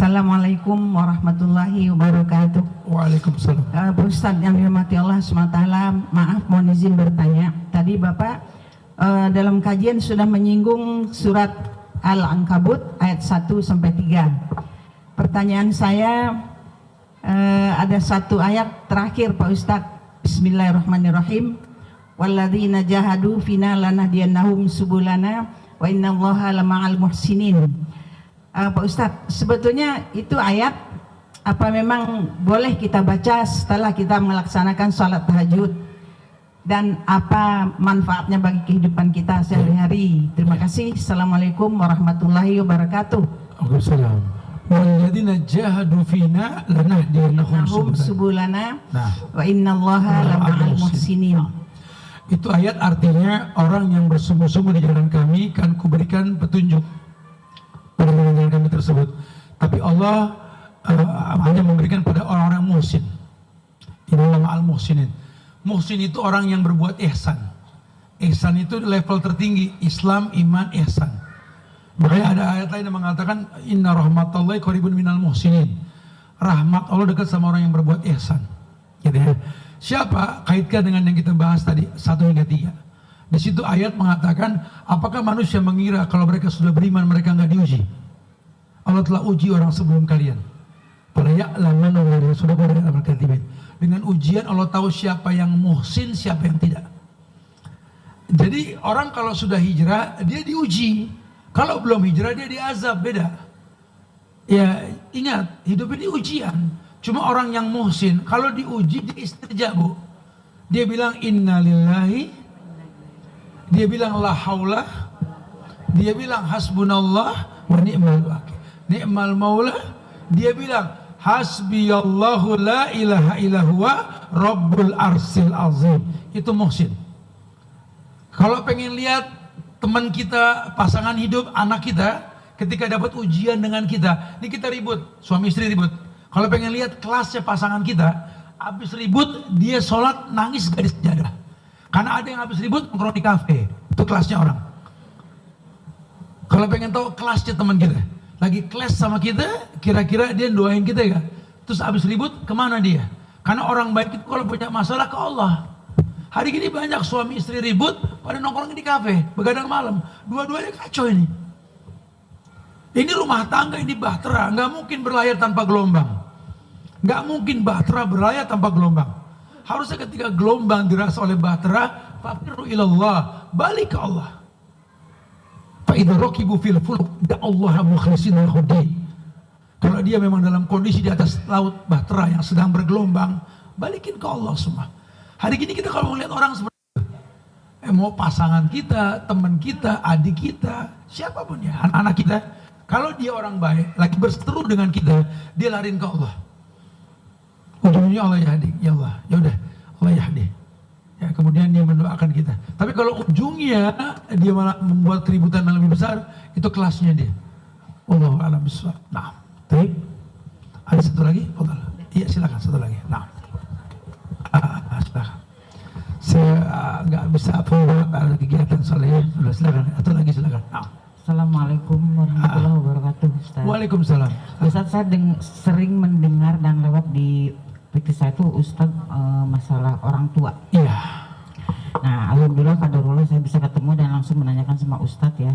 Assalamualaikum warahmatullahi wabarakatuh. Waalaikumsalam. Pak Ustadz yang dirahmati Allah SWT, maaf mohon izin bertanya. Tadi Bapak dalam kajian sudah menyinggung surat Al-Ankabut ayat 1 sampai 3. Pertanyaan saya, ada satu ayat terakhir Pak Ustadz, Bismillahirrahmanirrahim. Walladzina jahadu fina lanahdiyannahum subulana wa innallaha lama'al muhsinin. Pak Ustadz, sebetulnya itu ayat apa memang boleh kita baca setelah kita melaksanakan sholat tahajud, dan apa manfaatnya bagi kehidupan kita sehari-hari? Terima kasih. Assalamualaikum warahmatullahi wabarakatuh. Waalaikumsalam. Walladzina jahadu fina lanahdiyannahum subulana wa innallaha lama'al muhsinin. Itu ayat artinya orang yang bersungguh-sungguh di jalan kami kan kuberikan petunjuk pada jalan kami tersebut. Tapi Allah hanya memberikan pada orang-orang muhsin. Innallaha ma'al muhsinin. Muhsin itu orang yang berbuat ihsan. Ihsan itu level tertinggi, Islam, iman, ihsan. Makanya ada ayat lain yang mengatakan inna rahmatallahi qaribun minal muhsinin. Rahmat Allah dekat sama orang yang berbuat ihsan. Gitu ya. Siapa? Kaitkan dengan yang kita bahas tadi 1 hingga 3. Di situ ayat mengatakan, apakah manusia mengira kalau mereka sudah beriman mereka nggak diuji? Allah telah uji orang sebelum kalian. Dengan ujian Allah tahu siapa yang muhsin, siapa yang tidak. Jadi orang kalau sudah hijrah dia diuji. Kalau belum hijrah dia diazab, beda. Ya ingat, hidup ini ujian. Cuma orang yang muhsin kalau diuji dia istirja, Bu. Dia bilang innalillahi, dia bilang la haula, dia bilang hasbunallah wa ni'mal wakil, ni'mal maula, dia bilang hasbiyallahu la ilaha illallah rabbul arsil azim. Itu muhsin. Kalau pengen lihat teman kita, pasangan hidup, anak kita ketika dapat ujian dengan kita, ini kita ribut, suami istri ribut. Kalau pengen lihat kelasnya pasangan kita, habis ribut dia sholat nangis garis sejadah. Karena ada yang habis ribut nongkrong di kafe, itu kelasnya orang. Kalau pengen tahu kelasnya teman kita, lagi kelas sama kita, kira-kira dia doain kita ya. Terus habis ribut kemana dia? Karena orang baik itu kalau punya masalah ke Allah. Hari ini banyak suami istri ribut pada nongkrong di kafe, begadang malam. Dua-duanya kacau ini. Ini rumah tangga, ini bahtera, nggak mungkin berlayar tanpa gelombang. Nggak mungkin bahtera berlayar tanpa gelombang. Harusnya ketika gelombang dirasa oleh bahtera, fafiru ilallah, balik ke Allah. Fa idza raqibu fil fulk da'allaha mukhlishina lahud-din. Kalau dia memang dalam kondisi di atas laut bahtera yang sedang bergelombang, balikin ke Allah semua. Hari ini kita kalau melihat orang seperti itu, mau pasangan kita, teman kita, adik kita, siapapun ya, anak-anak kita, kalau dia orang baik, lagi berseteru dengan kita, dia lariin ke Allah. Ujungnya Allah yahdi, ya Allah, ya udah, Allah yahdi. Ya, kemudian dia mendoakan kita. Tapi kalau ujungnya dia malah membuat keributan yang lebih besar, itu kelasnya dia. Wallahu a'lam bishawab. Nah, baik. Ada satu lagi? Iya, silakan satu lagi. Nah, silakan. Saya nggak bisa ada kegiatan soalnya. Sudah silakan. Atau lagi silakan. Nah. Assalamualaikum warahmatullahi wabarakatuh, Ustaz. Waalaikumsalam. Ustaz, saya sering mendengar dan lewat di PT saya itu Ustaz masalah orang tua. Iya. Nah, alhamdulillah kadarullah saya bisa ketemu dan langsung menanyakan sama Ustaz ya.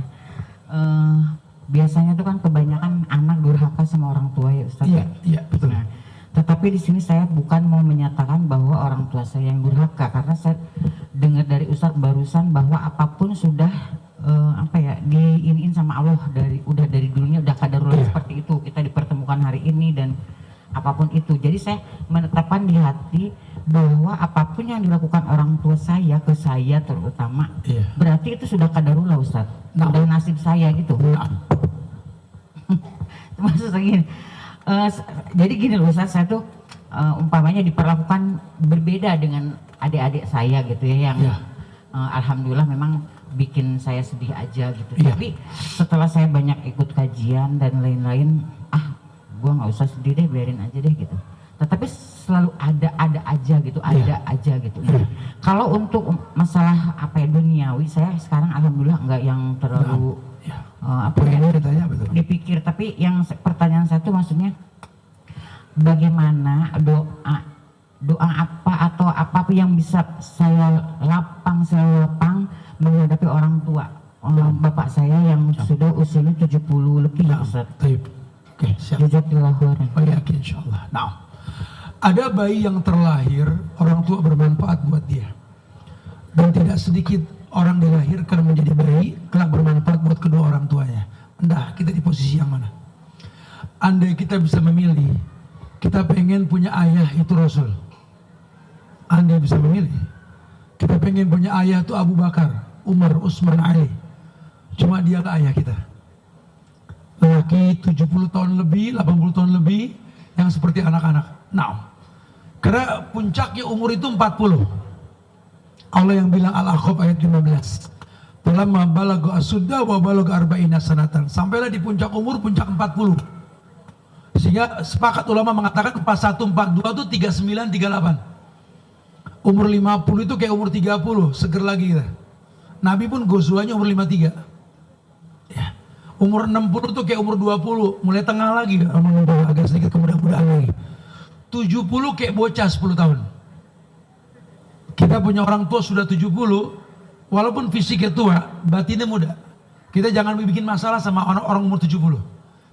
Biasanya itu kan kebanyakan anak durhaka sama orang tua ya Ustaz. Iya, iya betul. Nah, tetapi di sini saya bukan mau menyatakan bahwa orang tua saya yang durhaka, karena saya dengar dari Ustaz barusan bahwa apapun sudah diiniin sama Allah udah dari dulunya udah kadarullah seperti itu, kita dipertemukan hari ini dan apapun itu. Jadi saya menetapkan di hati bahwa apapun yang dilakukan orang tua saya ke saya terutama, berarti itu sudah kadarullah Ustaz, sudah nasib saya gitu. Maksud saya gini, jadi gini loh Ustaz, saya tuh umpamanya diperlakukan berbeda dengan adik-adik saya gitu ya, yang alhamdulillah memang bikin saya sedih aja gitu. Tapi setelah saya banyak ikut kajian dan lain-lain, gua nggak usah sedih deh, biarin aja deh gitu. Tetapi selalu ada aja gitu, ada aja gitu. Kalau untuk masalah duniawi, saya sekarang alhamdulillah nggak yang terlalu dipikir. Tapi yang pertanyaan saya tuh maksudnya, bagaimana doa apa atau apa yang bisa saya lapang menghadapi orang tua bapak saya yang sudah usianya 70 lebih Ustaz. Oke, siap. Jazakallahu khairan. Oh ya, insyaallah. Nah, ada bayi yang terlahir orang tua bermanfaat buat dia, dan tidak sedikit orang dilahirkan menjadi bayi kelak bermanfaat buat kedua orang tuanya. Entah kita di posisi yang mana. Andai kita bisa memilih, kita pengen punya ayah itu Rasul. Andai bisa memilih, kita pengen punya ayah itu Abu Bakar, Umar, Utsman, Ali. Cuma dia ke ayah kita. Lelaki 70 tahun lebih, 80 tahun lebih, yang seperti anak-anak. Nah, karena puncaknya umur itu 40. Allah yang bilang Al-Ahqaf ayat 15. Falamma balagha asudda wa balagha arba'ina sanatan. Sampailah di puncak umur, puncak 40. Sehingga sepakat ulama mengatakan pas 142 itu 39, 38. Umur 50 itu kayak umur 30, seger lagi kita. Nabi pun gozuannya umur 53. Ya. Umur 60 itu kayak umur 20, mulai tengah lagi, agak sedikit kemudah-mudahan lagi. 70 kayak bocah 10 tahun. Kita punya orang tua sudah 70, walaupun fisiknya tua, batinnya muda. Kita jangan bikin masalah sama orang umur 70.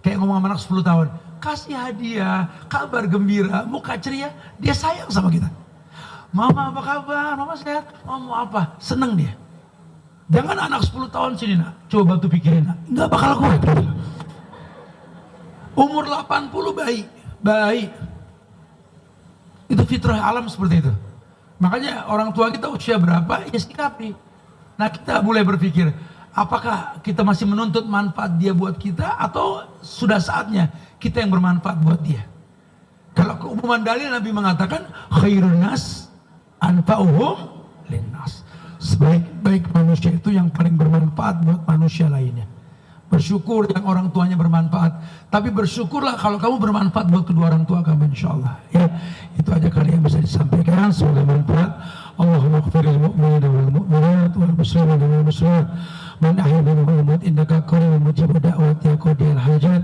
Kayak ngomong sama anak 10 tahun, kasih hadiah, kabar gembira, muka ceria, dia sayang sama kita. Mama apa kabar? Mama sehat? Mama mau apa? Seneng dia. Jangan anak 10 tahun sini nak, coba bantu pikirin nak, nggak bakal kuat. Umur 80 baik. Itu fitrah alam seperti itu. Makanya orang tua kita usia berapa, ya sikapi. Nah kita mulai berpikir, apakah kita masih menuntut manfaat dia buat kita, atau sudah saatnya kita yang bermanfaat buat dia. Kalau keumuman dalil Nabi mengatakan, khairun nas anfa'uhum linnas. Sebaik-baik manusia itu yang paling bermanfaat buat manusia lainnya. Bersyukur yang orang tuanya bermanfaat. Tapi bersyukurlah kalau kamu bermanfaat buat kedua orang tua kamu, insya Allah. Ya, itu aja kali yang bisa disampaikan. Semoga bermanfaat. Allahumma ighfiril mu'minina wal mu'minat wal muslimin wal muslimat. Man ahya minhum wal mut innaka qaribun mujibud da'wati ya qadiyal hajat.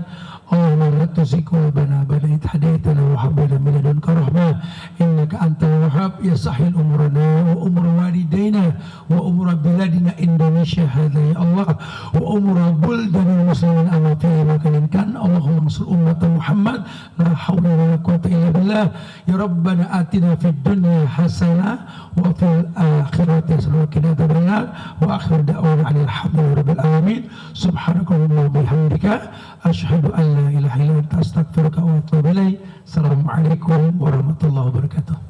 Allahumma la tuzigh qulubana ba'da idh hadaytana wa hab lana min ladunka rahmah innaka antal wahhab ya sahil umurana wa umur walidayna wa umur biladina Indonesia hadha ya Allah wa umur buldanil muslimin amma fihi makanin kan. Allahumma ansur ummata Muhammad la hawla wa la quwwata illa billah. Ya Rabbana atina fid dunya hasanah wa fil akhirati hasanah wa qina adzabannar wa akhir da'wana alhamdulillahi rabbil alamin. Subhanakallahumma wa bihamdika asyhadu an la ilaha illa anta astaghfiruka wa atubu ilaik. Assalamualaikum warahmatullahi wabarakatuh.